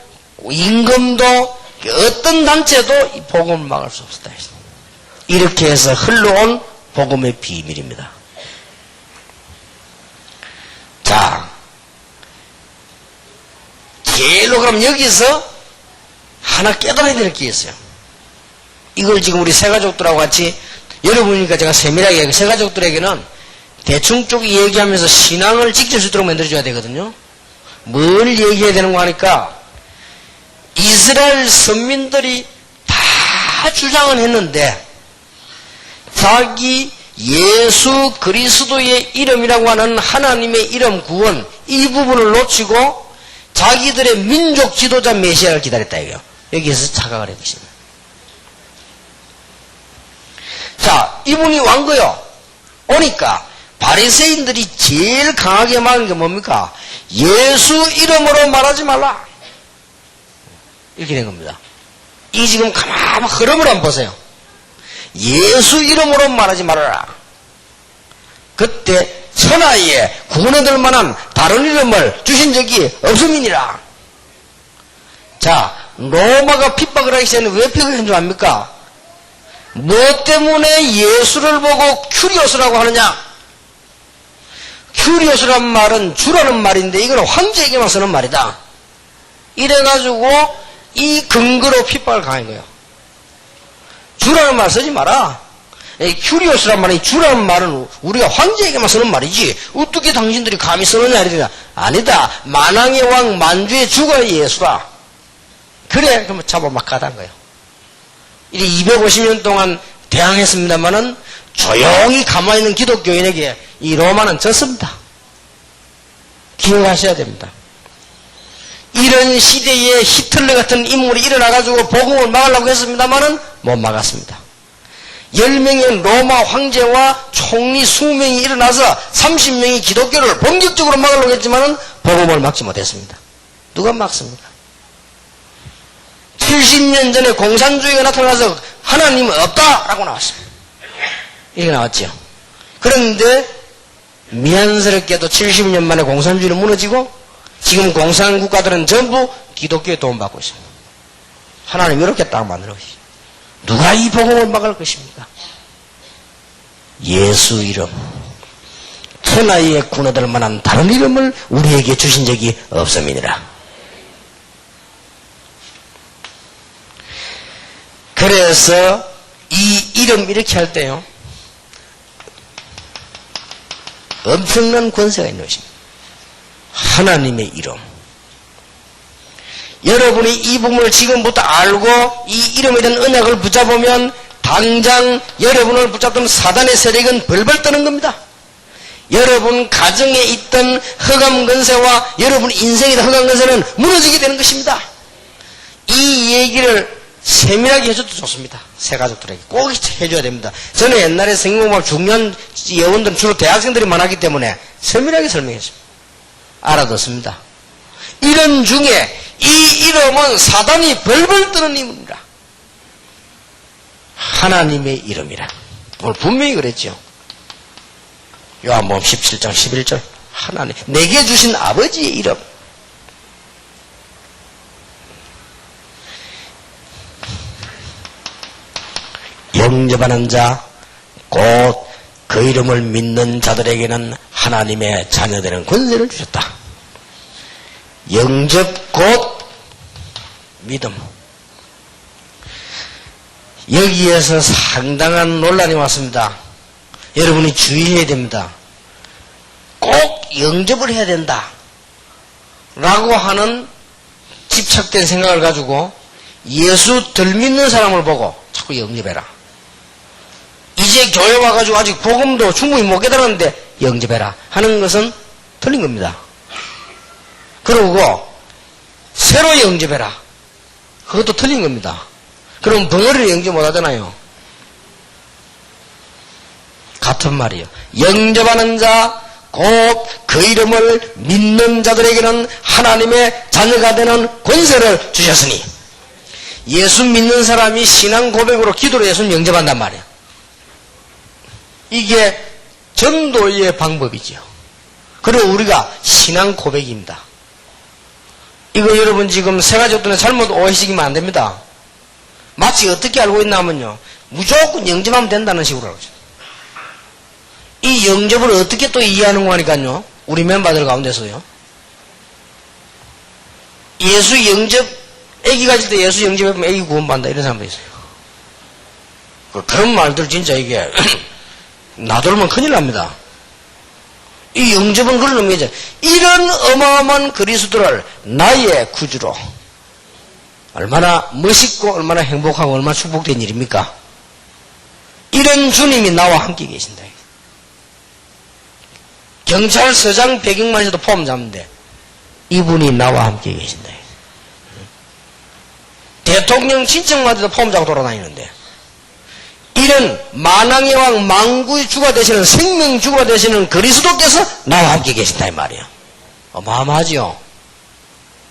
임금도 어떤 단체도 이 복음을 막을 수 없었다. 이렇게 해서 흘러온 복음의 비밀입니다. 자, 제일로 그럼 여기서 하나 깨달아야 될 게 있어요. 이걸 지금 우리 새가족들하고 같이 여러분이니까 제가 세밀하게 새가족들에게는 대충 쪽 얘기하면서 신앙을 지킬 수 있도록 만들어줘야 되거든요. 뭘 얘기해야 되는 거 하니까 이스라엘 선민들이 다 주장은 했는데 자기 예수 그리스도의 이름이라고 하는 하나님의 이름 구원 이 부분을 놓치고 자기들의 민족 지도자 메시아를 기다렸다 이거요. 여기에서 착각을 한 것입니다. 자, 이분이 왕 거요. 오니까 바리새인들이 제일 강하게 말하는 게 뭡니까? 예수 이름으로 말하지 말라. 이렇게 된 겁니다. 이 지금 가만히 흐름을 한번 보세요. 예수 이름으로 말하지 말아라. 그때 천하에 구원받을 만한 다른 이름을 주신 적이 없음이니라. 자, 로마가 핍박을 하기 전에 왜 핍박한 줄 압니까? 무엇 때문에 예수를 보고 큐리오스라고 하느냐? 큐리오스란 말은 주라는 말인데 이건 황제에게만 쓰는 말이다. 이래가지고 이 근거로 핍박을 가한 거예요. 주라는 말 쓰지 마라. 큐리오스란 말이 주라는 말은 우리가 황제에게만 쓰는 말이지 어떻게 당신들이 감히 쓰느냐 이러니까 아니다. 만왕의 왕 만주의 주가 예수다. 그래 그러면 잡아 막 가단 거예요. 이제 250년 동안 대항했습니다마는 조용히 가만히 있는 기독교인에게 이 로마는 졌습니다. 기억하셔야 됩니다. 이런 시대에 히틀러 같은 인물이 일어나가지고 복음을 막으려고 했습니다마는 못 막았습니다. 10명의 로마 황제와 총리 20명이 일어나서 30명이 기독교를 본격적으로 막으려고 했지만은 복음을 막지 못했습니다. 누가 막습니까? 70년 전에 공산주의가 나타나서 하나님은 없다라고 나왔습니다. 이렇게 나왔죠. 그런데 미안스럽게도 70년 만에 공산주의는 무너지고 지금 공산국가들은 전부 기독교에 도움받고 있습니다. 하나님 이렇게 딱 만들어 계시죠. 누가 이 복음을 막을 것입니까? 예수 이름. 천하에 구원받을 만한 다른 이름을 우리에게 주신 적이 없음이니라. 그래서 이 이름 이렇게 할 때요. 엄청난 권세가 있는 것입니다. 하나님의 이름. 여러분이 이 부분을 지금부터 알고 이 이름에 대한 언약을 붙잡으면 당장 여러분을 붙잡던 사단의 세력은 벌벌 떠는 겁니다. 여러분 가정에 있던 흑암 근세와 여러분 인생에 있던 흑암 근세는 무너지게 되는 것입니다. 이 얘기를 세밀하게 해줘도 좋습니다. 새 가족들에게 꼭 해줘야 됩니다. 저는 옛날에 성경공부할 중요한 예원들은 주로 대학생들이 많았기 때문에 세밀하게 설명했습니다. 알아듣습니다. 이런 중에 이 이름은 사단이 벌벌 떠는 이름이라. 하나님의 이름이라. 오늘 분명히 그랬죠. 요한복음 17장 11절 하나님 내게 주신 아버지의 이름. 영접하는 자, 곧 그 이름을 믿는 자들에게는 하나님의 자녀되는 권세를 주셨다. 영접 곧 믿음. 여기에서 상당한 논란이 왔습니다. 여러분이 주의해야 됩니다. 꼭 영접을 해야 된다 라고 하는 집착된 생각을 가지고 예수 덜 믿는 사람을 보고 자꾸 영접해라. 이제 교회 와가지고 아직 복음도 충분히 못 깨달았는데 영접해라 하는 것은 틀린 겁니다. 그러고 새로 영접해라. 그것도 틀린 겁니다. 그럼 벙어리를 영접 못 하잖아요. 같은 말이에요. 영접하는 자, 곧 그 이름을 믿는 자들에게는 하나님의 자녀가 되는 권세를 주셨으니, 예수 믿는 사람이 신앙 고백으로 기도로 예수를 영접한단 말이에요. 이게 전도의 방법이죠. 그리고 우리가 신앙 고백입니다. 이거 여러분 지금 세 가지 어떤 잘못 오해시키면 안 됩니다. 마치 어떻게 알고 있냐면요, 무조건 영접하면 된다는 식으로 알고 있어요. 이 영접을 어떻게 또 이해하는 거니까요, 우리 멤버들 가운데서요, 예수 영접, 애기 가질 때 예수 영접하면 애기 구원받는다 이런 사람도 있어요. 그런 말들 진짜 이게 놔두면 큰일 납니다. 이 영접은 그런 의미죠. 이런 어마어마한 그리스도를 나의 구주로, 얼마나 멋있고 얼마나 행복하고 얼마나 축복된 일입니까? 이런 주님이 나와 함께 계신다. 경찰서장 배경만 해도 포함 잡는데 이분이 나와 함께 계신다. 대통령 친척만 해도 포함 잡고 돌아다니는데, 이런 만왕의 왕 만구의 주가 되시는, 생명 주가 되시는 그리스도께서 나와 함께 계신다 이 말이에요. 어마어마하지요.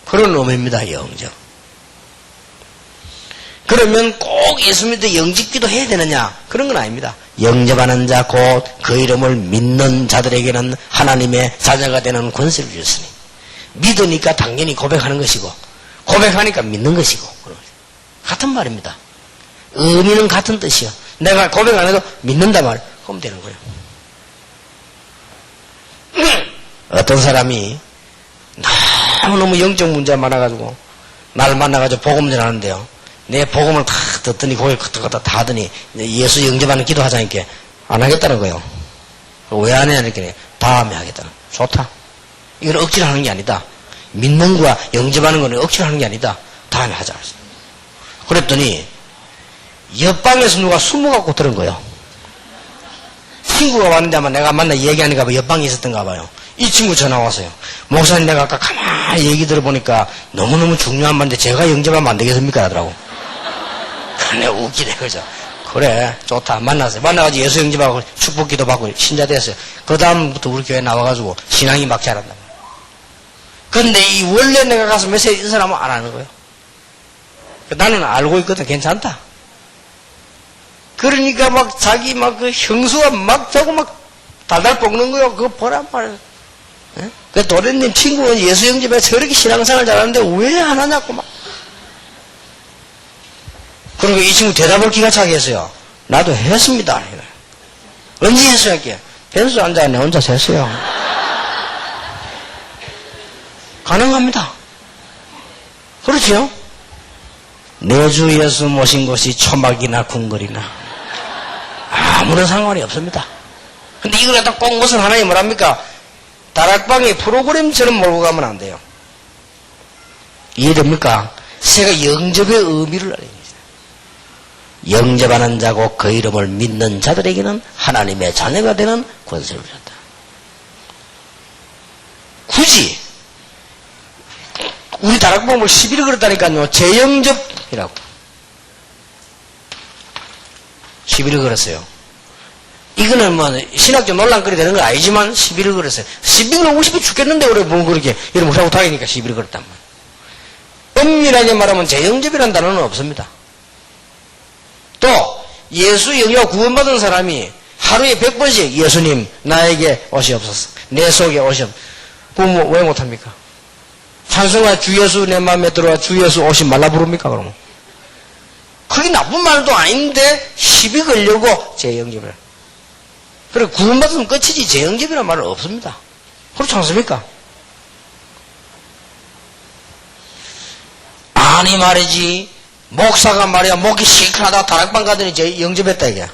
그런 의미입니다. 영접. 그러면 꼭 예수 믿어 영접기도 해야 되느냐? 그런 건 아닙니다. 영접하는 자, 곧 그 이름을 믿는 자들에게는 하나님의 자녀가 되는 권세를 주셨으니, 믿으니까 당연히 고백하는 것이고, 고백하니까 믿는 것이고, 같은 말입니다. 의미는 같은 뜻이요. 내가 고백 안 해도 믿는다 말, 그럼 되는 거예요. 어떤 사람이 너무너무 영적 문제가 많아가지고 나를 만나가지고 복음 전하는데요, 내 복음을 다 듣더니 고개 끄덕끄덕 다 하더니 예수 영접하는 기도하자니까 안 하겠다는 거예요. 왜 안 해? 하니까 다음에 하겠다는. 좋다. 이건 억지로 하는 게 아니다. 믿는 거와 영접하는 거는 억지로 하는 게 아니다. 다음에 하자. 그랬더니 옆방에서 누가 숨어갖고 들은 거예요. 친구가 왔는데 아마 내가 만나 얘기하니까 옆방에 있었던가 봐요. 이 친구 전화 왔어요. 목사님, 내가 아까 가만히 얘기 들어보니까 너무너무 중요한 말인데 제가 영접하면 안 되겠습니까? 하더라고. 내가 웃기네, 그죠? 그래, 좋다. 만났어요. 만나가지고 예수 영접하고 축복기도 받고 신자 됐어요. 그 다음부터 우리 교회 나와가지고 신앙이 막 자란다. 근데 이 원래 내가 가서 메시지 이 사람은 안 하는 거예요. 나는 알고 있거든. 괜찮다. 그러니까 막 자기 막 그 형수가 막 자고 막 달달 볶는 거요. 그거 보란 말이에요. 그 도련님 친구는 예수 영접에 저렇게 신앙생활 잘하는데 왜 안 하냐고 막. 그리고 이 친구 대답을 기가 차게 했어요. 나도 했습니다. 언제 했어요? 이렇게. 변수 앉아 내 혼자 했어요. 가능합니다. 그렇죠? 내 주 예수 모신 곳이 초막이나 궁궐이나 아무런 상관이 없습니다. 근데 이걸 갖다 꼭 무슨 하나님 뭐랍니까? 다락방에 프로그램처럼 몰고 가면 안 돼요. 이해됩니까? 제가 영접의 의미를 알립니다. 영접하는 자고 그 이름을 믿는 자들에게는 하나님의 자녀가 되는 권세를 주셨다. 굳이 우리 다락방을 11일 걸었다니까요. 재영접이라고 11일 걸었어요. 이거는 뭐 신학적 논란거리 되는 건 아니지만 11일 걸었어요. 11일 하고 싶어 죽겠는데 그래 뭐 그렇게 이러면 하고 다니니까 11일 걸었단 말이에요. 엄밀하게 말하면 재영접이라는 단어는 없습니다. 또 예수 영접 구원받은 사람이 하루에 100번씩 예수님 나에게 오시옵소서, 내 속에 오시옵소서, 그럼 왜 못합니까? 찬송가 주 예수 내 마음에 들어와 주 예수 오시 말라 부릅니까? 그러면 그게 나쁜 말도 아닌데 시비 걸려고 재영접을. 그래 구원받으면 끝이지 재영접이라는 말은 없습니다. 그렇지 않습니까? 아니 말이지 목사가 말이야 목이 시큰하다가 다락방 가더니 영접했다 이게.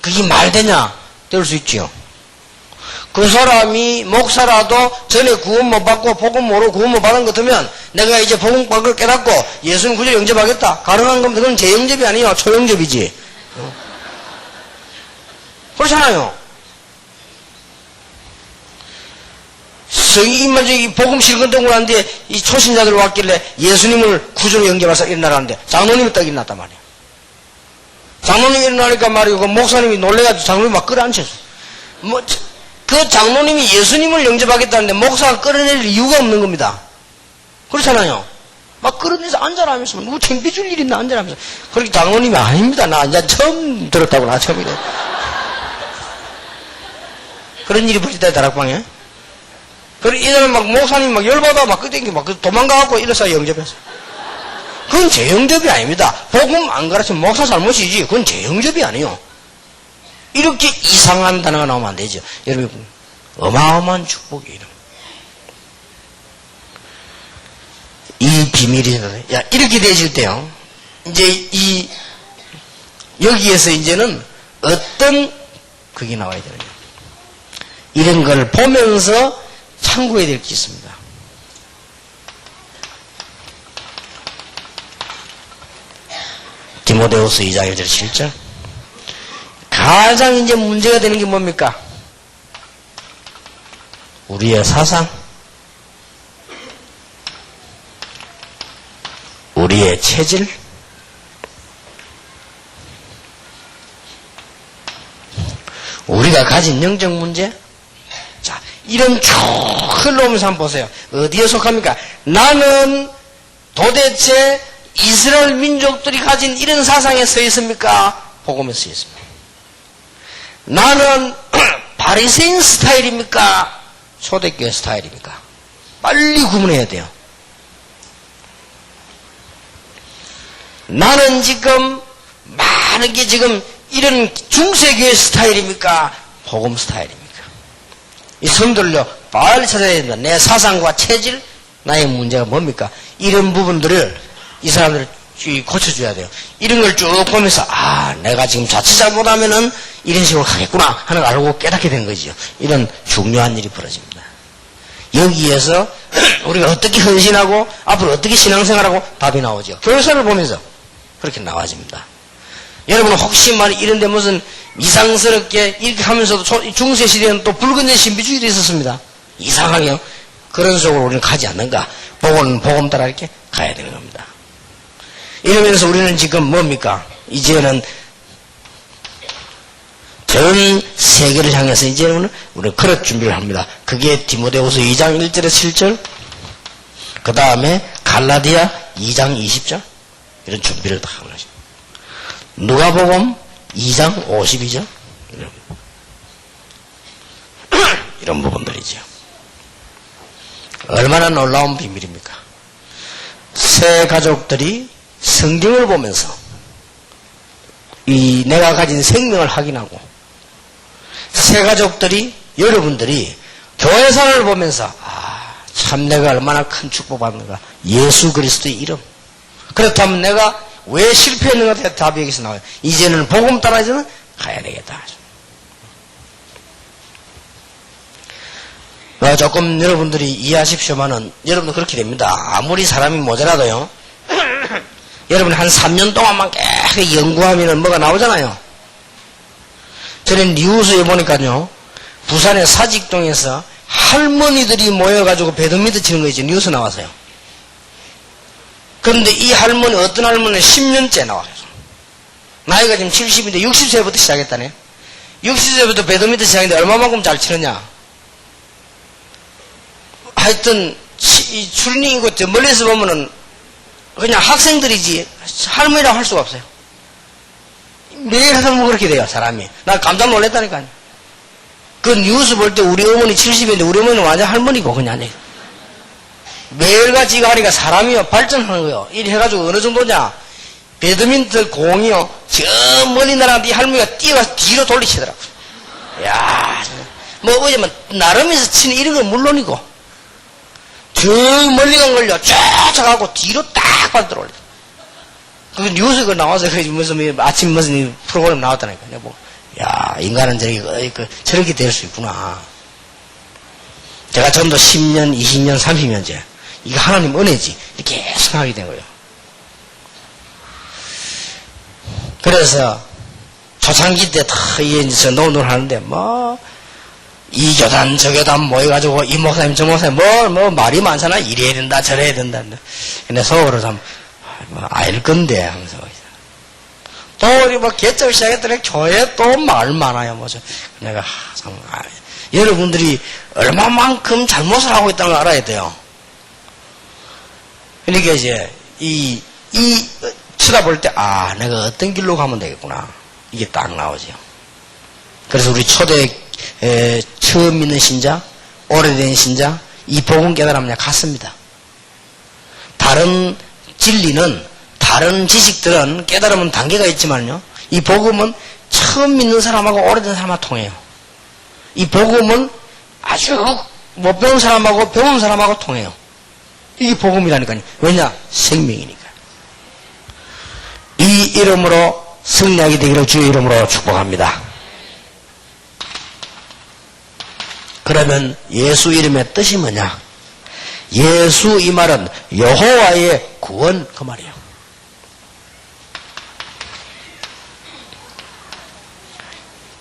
그게 말 되냐? 될 수 있지요. 그 사람이 목사라도 전에 구원 못 받고 복음 모르고 구원 못 받은 것 같으면 내가 이제 복음 받고 깨닫고 예수님 구주 영접하겠다. 가능한 겁니다. 그건 재영접이 아니에요. 초영접이지. 그렇잖아요. 성인만 저기 복음 실건되고 난 뒤에 이 초신자들 왔길래 예수님을 구주로 영접해서 일어나라는데 장로님이 딱 일어났단 말이에요. 장로님이 일어나니까 말이고 그 목사님이 놀래가지고 장로님이 막 끌어안쳤어. 그 장로님이 예수님을 영접하겠다는데 목사가 끌어낼 이유가 없는 겁니다. 그렇잖아요. 막 끌어내서 앉아라면서 누구 창피줄 일 있나 앉아라면서. 그렇게 장로님이 아닙니다. 나 이제 처음 들었다고 나 처음이래. 그런 일이 벌어졌다 다락방에. 그래 이날은 막 목사님 막 열받아 막 끄댕기 막 도망가갖고 이래서 영접했어. 그건 재영접이 아닙니다. 복음 안 가르치면 목사 잘못이지. 그건 재영접이 아니에요. 이렇게 이상한 단어가 나오면 안 되죠. 여러분 어마어마한 축복이에요. 이 비밀이 야 이렇게 되실 때요. 이제 여기에서 이제는 어떤 그게 나와야 되느냐. 이런 걸 보면서 참고해야 될 게 있습니다. 디모데후서 2장 1절 7절. 가장 이제 문제가 되는 게 뭡니까? 우리의 사상, 우리의 체질, 우리가 가진 영적 문제. 자, 이런 쭉 흘러오면서 한번 보세요. 어디에 속합니까? 나는 도대체 이스라엘 민족들이 가진 이런 사상에 서 있습니까? 복음에 서 있습니다. 나는 바리새인 스타일입니까? 초대교회 스타일입니까? 빨리 구분해야 돼요. 나는 지금 많은 게 지금 이런 중세교회 스타일입니까? 복음 스타일입니까? 이 성도를요 빨리 찾아야 됩니다. 내 사상과 체질, 나의 문제가 뭡니까? 이런 부분들을 이 사람들을 고쳐줘야 돼요. 이런 걸 쭉 보면서 내가 지금 자칫 잘못하면은 이런 식으로 하겠구나 하는 걸 알고 깨닫게 된 거죠. 이런 중요한 일이 벌어집니다. 여기에서 우리가 어떻게 헌신하고 앞으로 어떻게 신앙생활하고 답이 나오죠. 교회사를 보면서 그렇게 나와집니다. 여러분은 혹시 이런 데 무슨 이상스럽게 이렇게 하면서도 중세시대에는 또 붉은 신비주의도 있었습니다. 이상하게요. 그런 속으로 우리는 가지 않는가. 복음 따라 이렇게 가야 되는 겁니다. 이러면서 우리는 지금 뭡니까? 이제는 전 세계를 향해서 이제는 우리는 그릇 준비를 합니다. 그게 디모데후서 2장 1절에서 7절, 그 다음에 갈라디아 2장 20절, 이런 준비를 다 하는 것입니다. 누가복음 2장 52절, 이런 부분들이죠. 얼마나 놀라운 비밀입니까? 새 가족들이 성경을 보면서 이 내가 가진 생명을 확인하고, 새 가족들이 여러분들이 교회사를 보면서 참 내가 얼마나 큰 축복받는가. 예수 그리스도의 이름. 그렇다면 내가 왜 실패했는가 답이 여기서 나와요. 이제는 복음 따라서는 가야 되겠다. 조금 여러분들이 이해하십시오만은 여러분도 그렇게 됩니다. 아무리 사람이 모자라도요. 여러분 한 3년 동안만 계속 연구하면 뭐가 나오잖아요. 저는 뉴스에 보니까요. 부산의 사직동에서 할머니들이 모여가지고 배드민턴 치는 거 있죠. 뉴스 나와서요. 그런데 이 할머니, 어떤 할머니는 10년째 나와요. 나이가 지금 70인데 60세부터 시작했다네. 60세부터 배드민턴 시작했는데 얼마만큼 잘 치느냐. 하여튼 이 출링이고 멀리서 보면은 그냥 학생들이지 할머니라고 할 수가 없어요. 매일 하다 보면 그렇게 돼요, 사람이. 나 깜짝 놀랐다니까요. 그 뉴스 볼 때 우리 어머니 70인데 우리 어머니는 완전 할머니고 그냥 매일같이 이거 하니까 사람이 발전하는 거예요. 이래 해가지고 어느 정도냐. 배드민턴 공이요, 저 멀리 나랑 네 할머니가 뛰어가서 뒤로 돌리시더라고요. 야, 뭐 어제만 나름에서 치는 이런 건 물론이고, 저 멀리 간 걸요, 쫓아가고 뒤로 딱 받들어 올려. 그 뉴스에 그 나와서 무슨 아침 무슨 프로그램 나왔다니까요. 뭐, 야, 인간은 저렇게 될 수 있구나. 제가 전도 10년, 20년, 30년째 이거 하나님 은혜지 이렇게 생각하게 된 거예요. 그래서 초창기 때 다 이제 논을 하는데 뭐 이 교단 저 교단 모여가지고 이 목사님 저 목사님 뭐 말이 많잖아. 이래야 된다 저래야 된다. 근데 속으로 참 알 건데 하면서 또 우리 뭐 개척 시작했더니 교회 또 말 많아요. 뭐죠? 내가 참 여러분들이 얼마만큼 잘못을 하고 있다는 걸 알아야 돼요. 그러니까 이제 쳐다볼 때 내가 어떤 길로 가면 되겠구나. 이게 딱 나오죠. 그래서 우리 초대 처음 믿는 신자, 오래된 신자, 이 복음 깨달으면 같습니다. 다른 진리는, 다른 지식들은 깨달으면 단계가 있지만요, 이 복음은 처음 믿는 사람하고 오래된 사람하고 통해요. 이 복음은 아주 못 배운 사람하고 배운 사람하고 통해요. 이게 복음이라니까요. 왜냐? 생명이니까. 이 이름으로 승리하게 되기를 주의 이름으로 축복합니다. 그러면 예수 이름의 뜻이 뭐냐? 예수 이 말은 여호와의 구원 그 말이에요.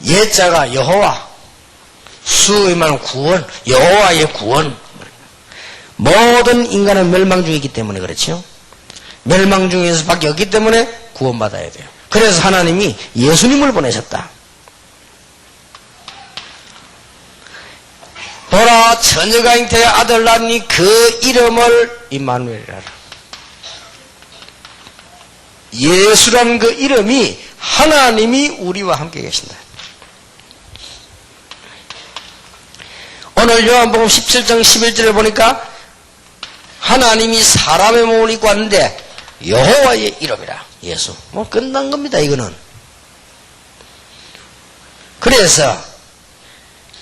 예자가 여호와, 수 이 말은 구원, 여호와의 구원. 모든 인간은 멸망 중에 있기 때문에 그렇죠. 멸망 중에서 밖에 없기 때문에 구원받아야 돼요. 그래서 하나님이 예수님을 보내셨다. 보라, 처녀가 잉태에 아들 낳으니 그 이름을 임마누엘이라. 예수라는 그 이름이 하나님이 우리와 함께 계신다. 오늘 요한복음 17장 11절을 보니까 하나님이 사람의 몸을 입고 왔는데 여호와의 이름이라. 예수. 뭐 끝난 겁니다. 이거는. 그래서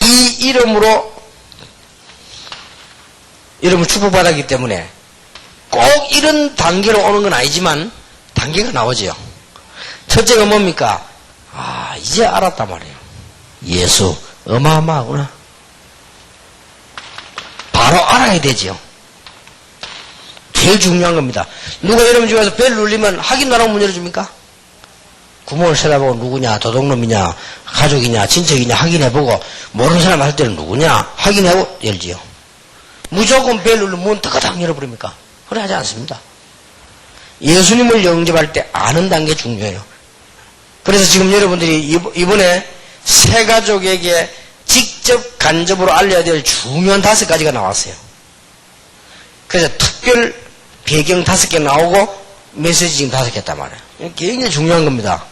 이 이름으로 이름을 축복받았기 때문에 꼭 이런 단계로 오는 건 아니지만 단계가 나오죠. 첫째가 뭡니까? 이제 알았단 말이에요. 예수 어마어마하구나. 바로 알아야 되죠. 제일 중요한 겁니다. 누가 여러분 집에 와서 벨 눌리면 확인 안 하고 문 열어줍니까? 구멍을 쳐다보고 누구냐, 도둑놈이냐, 가족이냐, 친척이냐 확인해보고 모르는 사람 할 때는 누구냐 확인하고 열지요. 무조건 벨 누르면 문 따가닥 열어버립니까? 그래 하지 않습니다. 예수님을 영접할 때 아는 단계 중요해요. 그래서 지금 여러분들이 이번에 새 가족에게 직접 간접으로 알려야 될 중요한 5가지가 나왔어요. 그래서 특별 배경 5개 나오고 메시지 지금 5개 했단 말이에요. 굉장히 중요한 겁니다.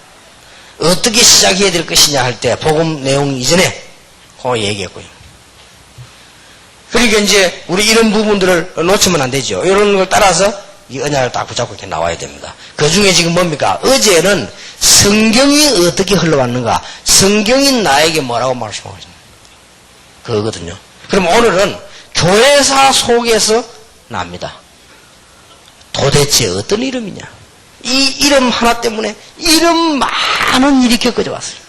어떻게 시작해야 될 것이냐 할 때 복음 내용 이전에 그거 얘기했고요. 그러니까 이제 우리 이런 부분들을 놓치면 안 되죠. 이런 걸 따라서 이 언약을 딱 붙잡고 이렇게 나와야 됩니다. 그 중에 지금 뭡니까? 어제는 성경이 어떻게 흘러왔는가? 성경이 나에게 뭐라고 말씀하고 있습니다. 그거거든요. 그럼 오늘은 교회사 속에서 납니다. 도대체 어떤 이름이냐? 이 이름 하나 때문에 이름 많은 일이 겪어져 왔어요.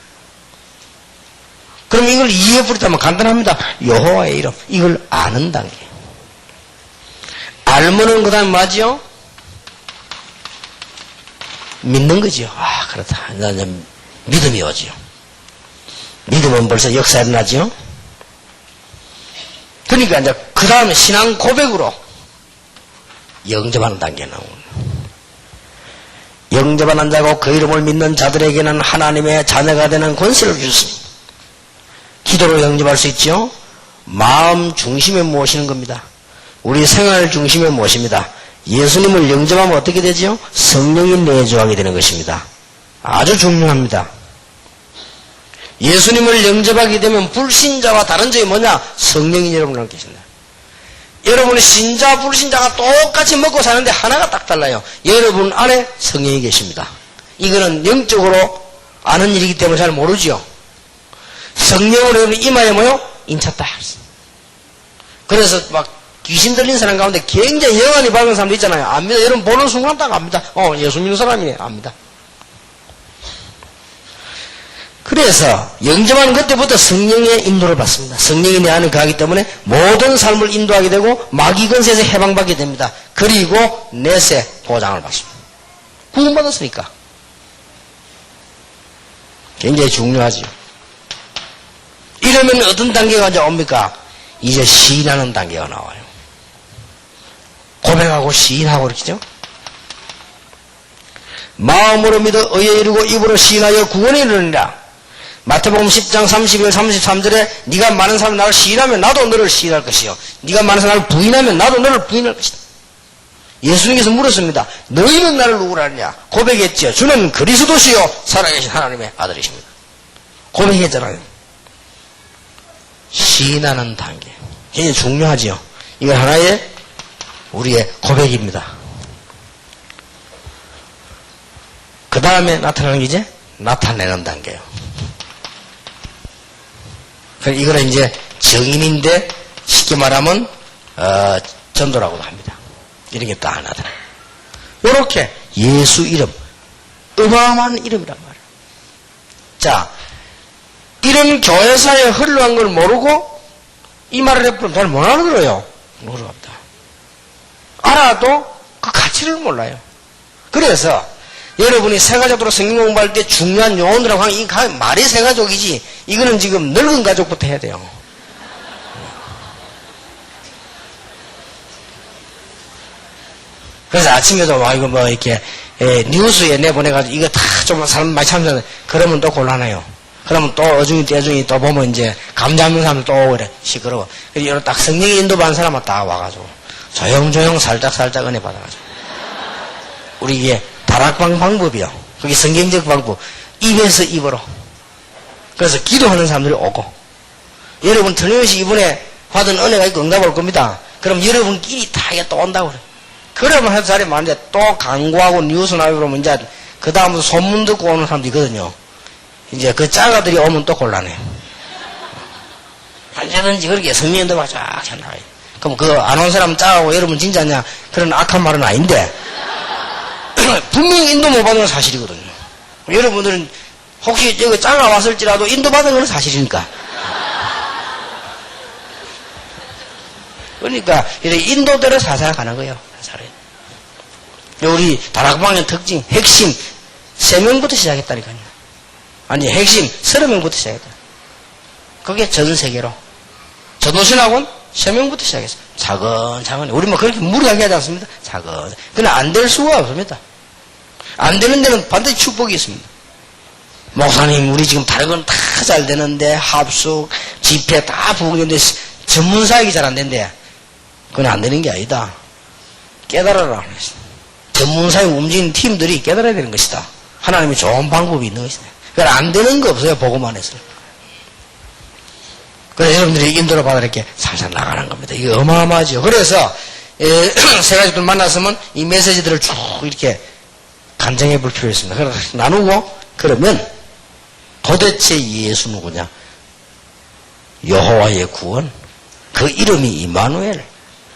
그럼 이걸 이해해버리자면 간단합니다. 여호와의 이름. 이걸 아는 단계. 알면은 그 다음에 뭐지요? 믿는 거지요. 그렇다. 이제 믿음이 오지요. 믿음은 벌써 역사 일어나지요. 그러니까 이제 그 다음에 신앙 고백으로 영접하는 단계에 나옵니다. 영접하는 자고 그 이름을 믿는 자들에게는 하나님의 자녀가 되는 권세를 주셨습니다. 기도로 영접할 수 있죠. 마음 중심에 모시는 겁니다. 우리 생활 중심에 모십니다. 예수님을 영접하면 어떻게 되죠? 성령이 내주하게 되는 것입니다. 아주 중요합니다. 예수님을 영접하게 되면 불신자와 다른 점이 뭐냐? 성령이 여러분과 계신다. 여러분 신자 불신자가 똑같이 먹고 사는데 하나가 딱 달라요. 여러분 안에 성령이 계십니다. 이거는 영적으로 아는 일이기 때문에 잘 모르죠. 성령으로 여러분 이마에 뭐요? 인쳤다. 그래서 막 귀신 들린 사람 가운데 굉장히 영안이 밝은 사람도 있잖아요. 압니다. 여러분 보는 순간 딱 압니다. 예수 믿는 사람이네. 압니다. 그래서 영접하는 그때부터 성령의 인도를 받습니다. 성령이 내 안에 가기 때문에 모든 삶을 인도하게 되고 마귀 권세에서 해방받게 됩니다. 그리고 내세 보장을 받습니다. 구원받았으니까. 굉장히 중요하죠. 이러면 어떤 단계가 이제 옵니까? 이제 시인하는 단계가 나와요. 고백하고 시인하고 그렇죠? 마음으로 믿어 의에 이르고 입으로 시인하여 구원에 이르느니라. 마태복음 10장 32절 33절에 네가 많은 사람 나를 시인하면 나도 너를 시인할 것이요 네가 많은 사람을 부인하면 나도 너를 부인할 것이다. 예수님께서 물었습니다. 너희는 나를 누구라 하느냐? 고백했지요. 주는 그리스도시요 살아계신 하나님의 아들이십니다. 고백했잖아요. 시인하는 단계 굉장히 중요하지요. 이건 하나의 우리의 고백입니다. 그 다음에 나타나는 게 이제 나타내는 단계예요. 이거는 이제 정인인데 쉽게 말하면 전도라고도 합니다. 이런 게 딱 하나다. 이렇게 예수 이름 어마어마한 이름이란 말이에요. 자, 이런 교회사에 흘러간 걸 모르고 이 말을 해보면 잘 못 알아들어요. 모르겠다. 알아도 그 가치를 몰라요. 그래서 여러분이 세가족으로 성경 공부할 때 중요한 요원이라고 하면 이 말이 세가족이지 이거는 지금 늙은 가족부터 해야 돼요. 그래서 아침에도 이거 뭐 이렇게 뉴스에 내보내가지고 이거 다 좀 사람 많이 참여하는 그러면 또 곤란해요. 그러면 또 어중이 떼중이 또 보면 이제 감자 없는 사람 또 오고 그래. 시끄러워. 그래서 이런 딱 성령의 인도받은 사람은 딱 와가지고 조용조용 살짝 은혜 받아가지고 우리 이게 다락방 방법이요. 그게 성경적 방법. 입에서 입으로. 그래서 기도하는 사람들이 오고 여러분 틀림없이 이번에 받은 은혜가 있고 응답 올 겁니다. 그럼 여러분끼리 다 이게 또 온다고 그래. 그러면 한 자리 많은데 또 광고하고 뉴스 나오고 그러면 이제 그 다음부터 소문 듣고 오는 사람도 있거든요. 이제 그 짜가들이 오면 또 곤란해요. 언제든지 그렇게 성령인도 막 쫙 해놔요. 그럼 그 안 온 사람 짜고 여러분 진짜냐? 그런 악한 말은 아닌데 분명히 인도 못 받은 건 사실이거든요. 여러분들은 혹시 여기 짜가 왔을지라도 인도 받은 건 사실이니까. 그러니까 인도대로 살살 가는 거예요. 우리 다락방의 특징, 핵심 3명부터 시작했다니까요. 아니 핵심 30명부터 시작했다. 그게 전 세계로. 전도신학원 3명부터 시작했어요. 차근차근. 우리 뭐 그렇게 무리하게 하지 않습니다. 차근. 그러나 안 될 수가 없습니다. 안 되는 데는 반드시 축복이 있습니다. 목사님 우리 지금 다른 건 다 잘 되는데 합숙, 집회 다 부흥되는데 전문사역이 잘 안 된대. 그건 안 되는 게 아니다. 깨달아라. 전문사역 움직이는 팀들이 깨달아야 되는 것이다. 하나님이 좋은 방법이 있는 것이다. 그러니까 안 되는 거 없어요. 보고만 해서. 그래서 여러분들이 인도를 받아 이렇게 살살 나가는 겁니다. 이게 어마어마하죠. 그래서 세 가지들 만났으면 이 메시지들을 쭉 이렇게 간증해 볼 필요가 있습니다. 그래서 나누고 그러면 도대체 예수 누구냐? 여호와의 구원. 그 이름이 임마누엘.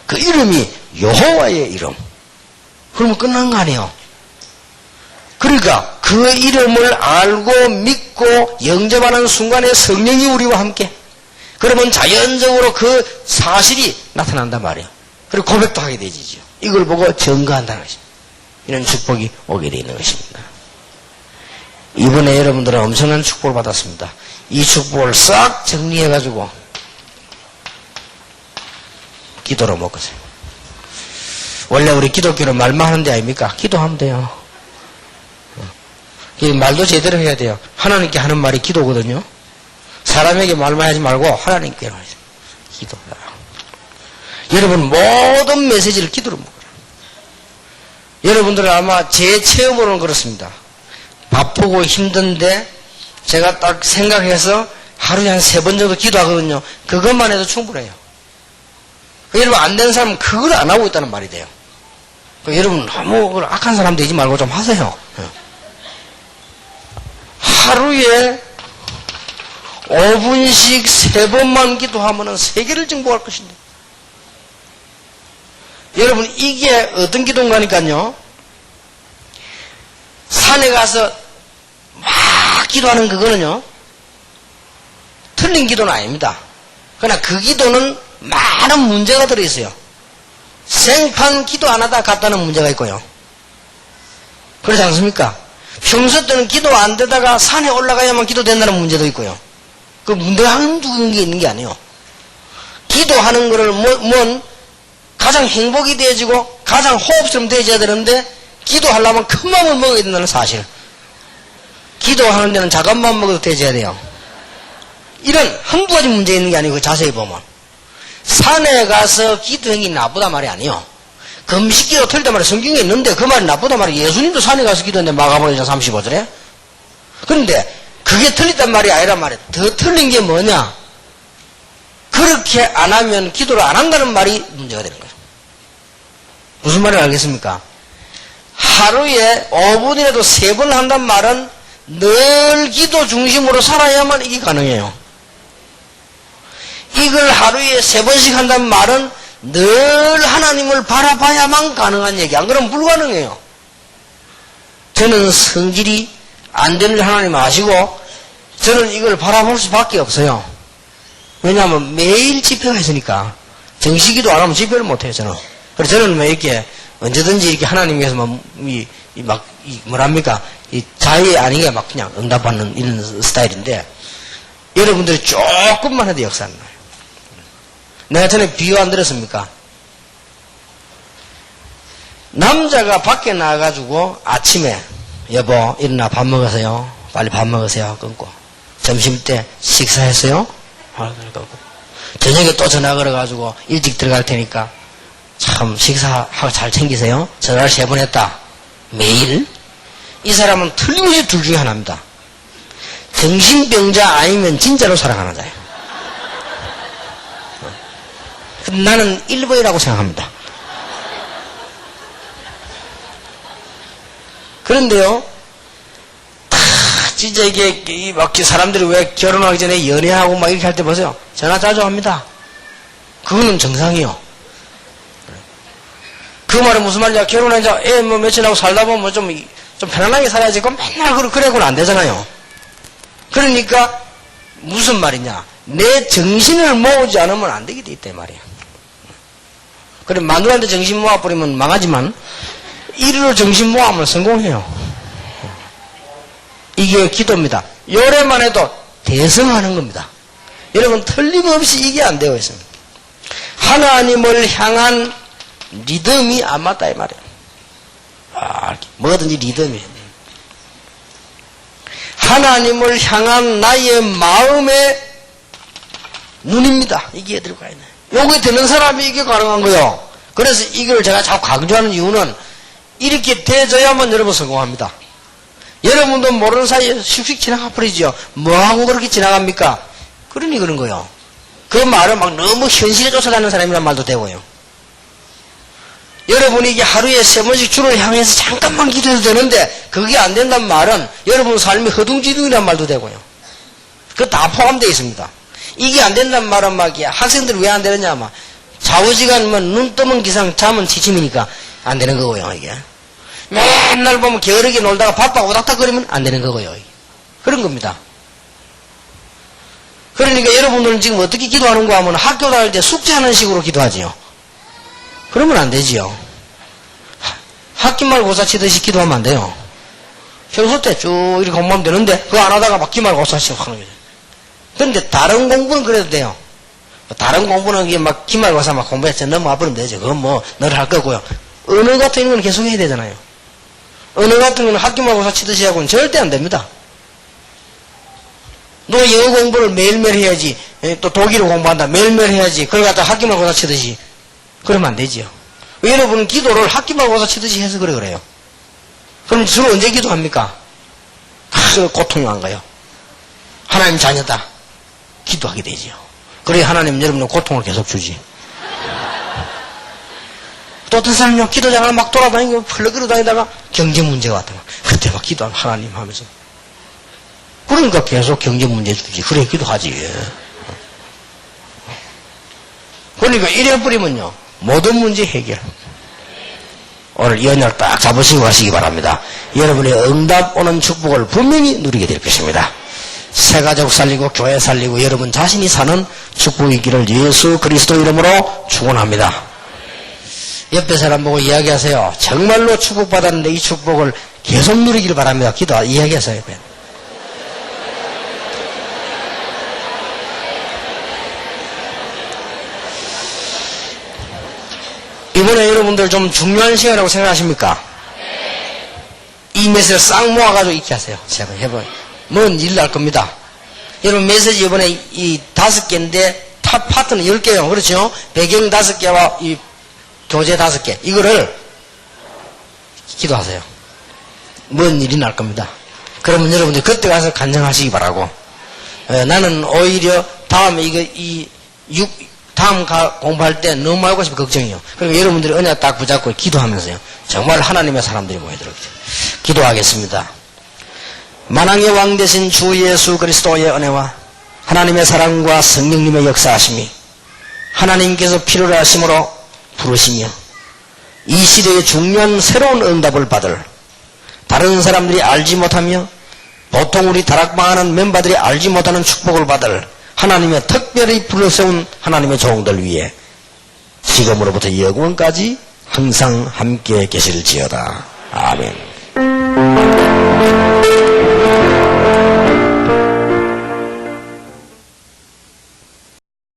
그 이름이 여호와의 이름. 그러면 끝난 거 아니에요. 그러니까 그 이름을 알고 믿고 영접하는 순간에 성령이 우리와 함께. 그러면 자연적으로 그 사실이 나타난단 말이에요. 그리고 고백도 하게 되지죠. 이걸 보고 증거한다는 것입니다. 이런 축복이 오게 되어 있는 것입니다. 이번에 여러분들은 엄청난 축복을 받았습니다. 이 축복을 싹 정리해가지고 기도로 먹으세요. 원래 우리 기독교는 말만 하는 데 아닙니까? 기도하면 돼요. 말도 제대로 해야 돼요. 하나님께 하는 말이 기도거든요. 사람에게 말만 하지 말고 하나님께 하세요. 기도다. 여러분 모든 메시지를 기도로 먹어라. 여러분들은 아마 제 체험으로는 그렇습니다. 바쁘고 힘든데 제가 딱 생각해서 하루에 한 3번 정도 기도하거든요. 그것만 해도 충분해요. 여러분 안 되는 사람은 그걸 안 하고 있다는 말이 돼요. 여러분 너무 악한 사람 되지 말고 좀 하세요. 하루에 5분씩 3번만 기도하면 세계를 정복할 것인데. 여러분 이게 어떤 기도인가니까요. 산에 가서 막 기도하는 그거는요. 틀린 기도는 아닙니다. 그러나 그 기도는 많은 문제가 들어있어요. 생판 기도 안 하다 갔다는 문제가 있고요. 그렇지 않습니까? 평소 때는 기도 안 되다가 산에 올라가야만 기도된다는 문제도 있고요. 그 문제가 한두 개 있는 게 아니에요. 기도하는 거를 가장 행복이 되어지고 가장 호흡처럼 되어져야 되는데 기도하려면 큰 마음을 먹어야 된다는 사실. 기도하는 데는 작은 마음 먹어도 되어져야 돼요. 이런 한두 가지 문제 있는 게 아니고 자세히 보면 산에 가서 기도행위 나쁘다 말이 아니에요. 금식기도 틀리다 말이 성경에 있는데 그 말이 나쁘다 말이 예수님도 산에 가서 기도했는데 마가복음 1장 35절에. 그런데 그게 틀리단 말이 아니란 말이에요. 더 틀린 게 뭐냐? 그렇게 안 하면 기도를 안 한다는 말이 문제가 되는 거예요. 무슨 말인지 알겠습니까? 하루에 5분이라도 3번 한단 말은 늘 기도 중심으로 살아야만 이게 가능해요. 이걸 하루에 3번씩 한단 말은 늘 하나님을 바라봐야만 가능한 얘기. 안 그러면 불가능해요. 저는 성질이 안 되는 하나님 아시고 저는 이걸 바라볼 수밖에 없어요. 왜냐하면 매일 집회가 있으니까 정식기도 안 하면 집회를 못해요. 저는. 그래서 저는 왜 이렇게 언제든지 이렇게 하나님 위해서 뭐랍니까? 이 자의 아니게 막 그냥 응답하는 이런 스타일인데 여러분들이 조금만 해도 역사는 나요. 내가 전에 비유 안 들었습니까? 남자가 밖에 나가가지고 아침에 여보 일어나 밥 먹으세요. 빨리 밥 먹으세요. 끊고 점심때 식사했어요? 저녁에 또 전화 걸어가지고 일찍 들어갈 테니까 참 식사하고 잘 챙기세요. 전화를 3번 했다. 매일? 이 사람은 틀림없이 둘 중에 하나입니다. 정신병자 아니면 진짜로 사랑하는 자예요. 나는 1번이라고 생각합니다. 그런데요, 진짜 이게 막 사람들이 왜 결혼하기 전에 연애하고 막 이렇게 할 때 보세요. 전화 자주 합니다. 그거는 정상이요. 그 말은 무슨 말이냐? 결혼해서 애 뭐 며칠 하고 살다 보면 좀 편안하게 살아야지. 그럼 맨날 그래고는 안 되잖아요. 그러니까 무슨 말이냐? 내 정신을 모으지 않으면 안 되게 돼 있단 말이야. 그래 마누라한테 정신 모아버리면 망하지만 이리로 정신 모아면 성공해요. 이게 기도입니다. 요래만 해도 대성하는 겁니다. 여러분 틀림없이 이게 안 되어 있습니다. 하나님을 향한 리듬이 안 맞다 이 말이에요. 뭐든지 리듬이에요. 하나님을 향한 나의 마음의 눈입니다. 이게 들어가 있네. 요게 되는 사람이 이게 가능한 거예요. 그래서 이걸 제가 자꾸 강조하는 이유는 이렇게 돼줘야만 여러분 성공합니다. 여러분도 모르는 사이에 슉슉 지나가 버리죠. 뭐하고 그렇게 지나갑니까? 그러니 그런 거예요. 그 말은 막 너무 현실에 쫓아다니는 사람이란 말도 되고요. 여러분이 이게 하루에 3번씩 주를 향해서 잠깐만 기도해도 되는데 그게 안 된다는 말은 여러분 삶이 허둥지둥이란 말도 되고요. 그거 다 포함되어 있습니다. 이게 안 된다는 말은 막이야. 학생들이 왜 안 되느냐 막 좌우지간만 눈 뜨면 기상 잠은 지침이니까 안 되는 거고요. 이게 맨날 보면 게으르게 놀다가 바빠 오닥닥거리면 안 되는 거고요. 그런 겁니다. 그러니까 여러분들은 지금 어떻게 기도하는가 하면 학교 다닐 때 숙제하는 식으로 기도하지요. 그러면 안 되지요. 학기말고사 치듯이 기도하면 안 돼요. 평소 때 쭉 이렇게 공부하면 되는데 그거 안 하다가 막 기말고사 치고 하는 거죠. 그런데 다른 공부는 그래도 돼요. 다른 공부는 이게 막 기말고사 막 공부해서 넘어와버리면 되죠. 그건 뭐 늘 할 거고요. 언어 같은 건 계속 해야 되잖아요. 언어 같은 건 학기말고사 치듯이 하고는 절대 안 됩니다. 너 영어 공부를 매일매일 해야지. 또 독일어 공부한다. 매일매일 해야지. 그걸 갖다 학기말고사 치듯이. 그러면 안 되지요. 여러분은 기도를 학기말고사 치듯이 해서 그래요. 그럼 주로 언제 기도합니까? 고통이 안 가요. 하나님 자녀다. 기도하게 되지요. 그래 하나님 여러분은 고통을 계속 주지. 또 어떤 사람은요, 기도장을 막 돌아다니고 펄럭거려 다니다가 경제 문제가 왔다가 그때 막 기도하면 하나님 하면서. 그러니까 계속 경제 문제 주지. 그래, 기도하지. 그러니까 이래버리면요, 모든 문제 해결. 오늘 이 언약 딱 잡으시고 가시기 바랍니다. 여러분의 응답 오는 축복을 분명히 누리게 될 것입니다. 새 가족 살리고 교회 살리고 여러분 자신이 사는 축복이 있기를 예수 그리스도 이름으로 축원합니다. 옆에 사람 보고 이야기하세요. 정말로 축복받았는데 이 축복을 계속 누리기를 바랍니다. 이야기하세요. 이번에 여러분들 좀 중요한 시간이라고 생각하십니까? 이 메시지를 싹 모아가지고 있게 하세요. 제가 해봐요. 뭔 일 날 겁니다. 여러분 메시지 이번에 이 5개인데 탑 파트는 10개예요. 그렇죠? 배경 5개와 이 교재 5개. 이거를 기도하세요. 뭔 일이 날 겁니다. 그러면 여러분들 그때 가서 간증하시기 바라고. 나는 오히려 다음에 다음 공부할 때 너무 알고 싶어 걱정이요. 그러니까 여러분들이 언약 딱 붙잡고 기도하면서요. 정말 하나님의 사람들이 모여들었죠. 기도하겠습니다. 만왕의 왕 되신 주 예수 그리스도의 은혜와 하나님의 사랑과 성령님의 역사하심이 하나님께서 필요로 하심으로 부르시며 이 시대의 중요한 새로운 응답을 받을 다른 사람들이 알지 못하며 보통 우리 다락방하는 멤버들이 알지 못하는 축복을 받을 하나님의 특별히 불러세운 하나님의 종들 위해 지금으로부터 영원까지 항상 함께 계실지어다. 아멘.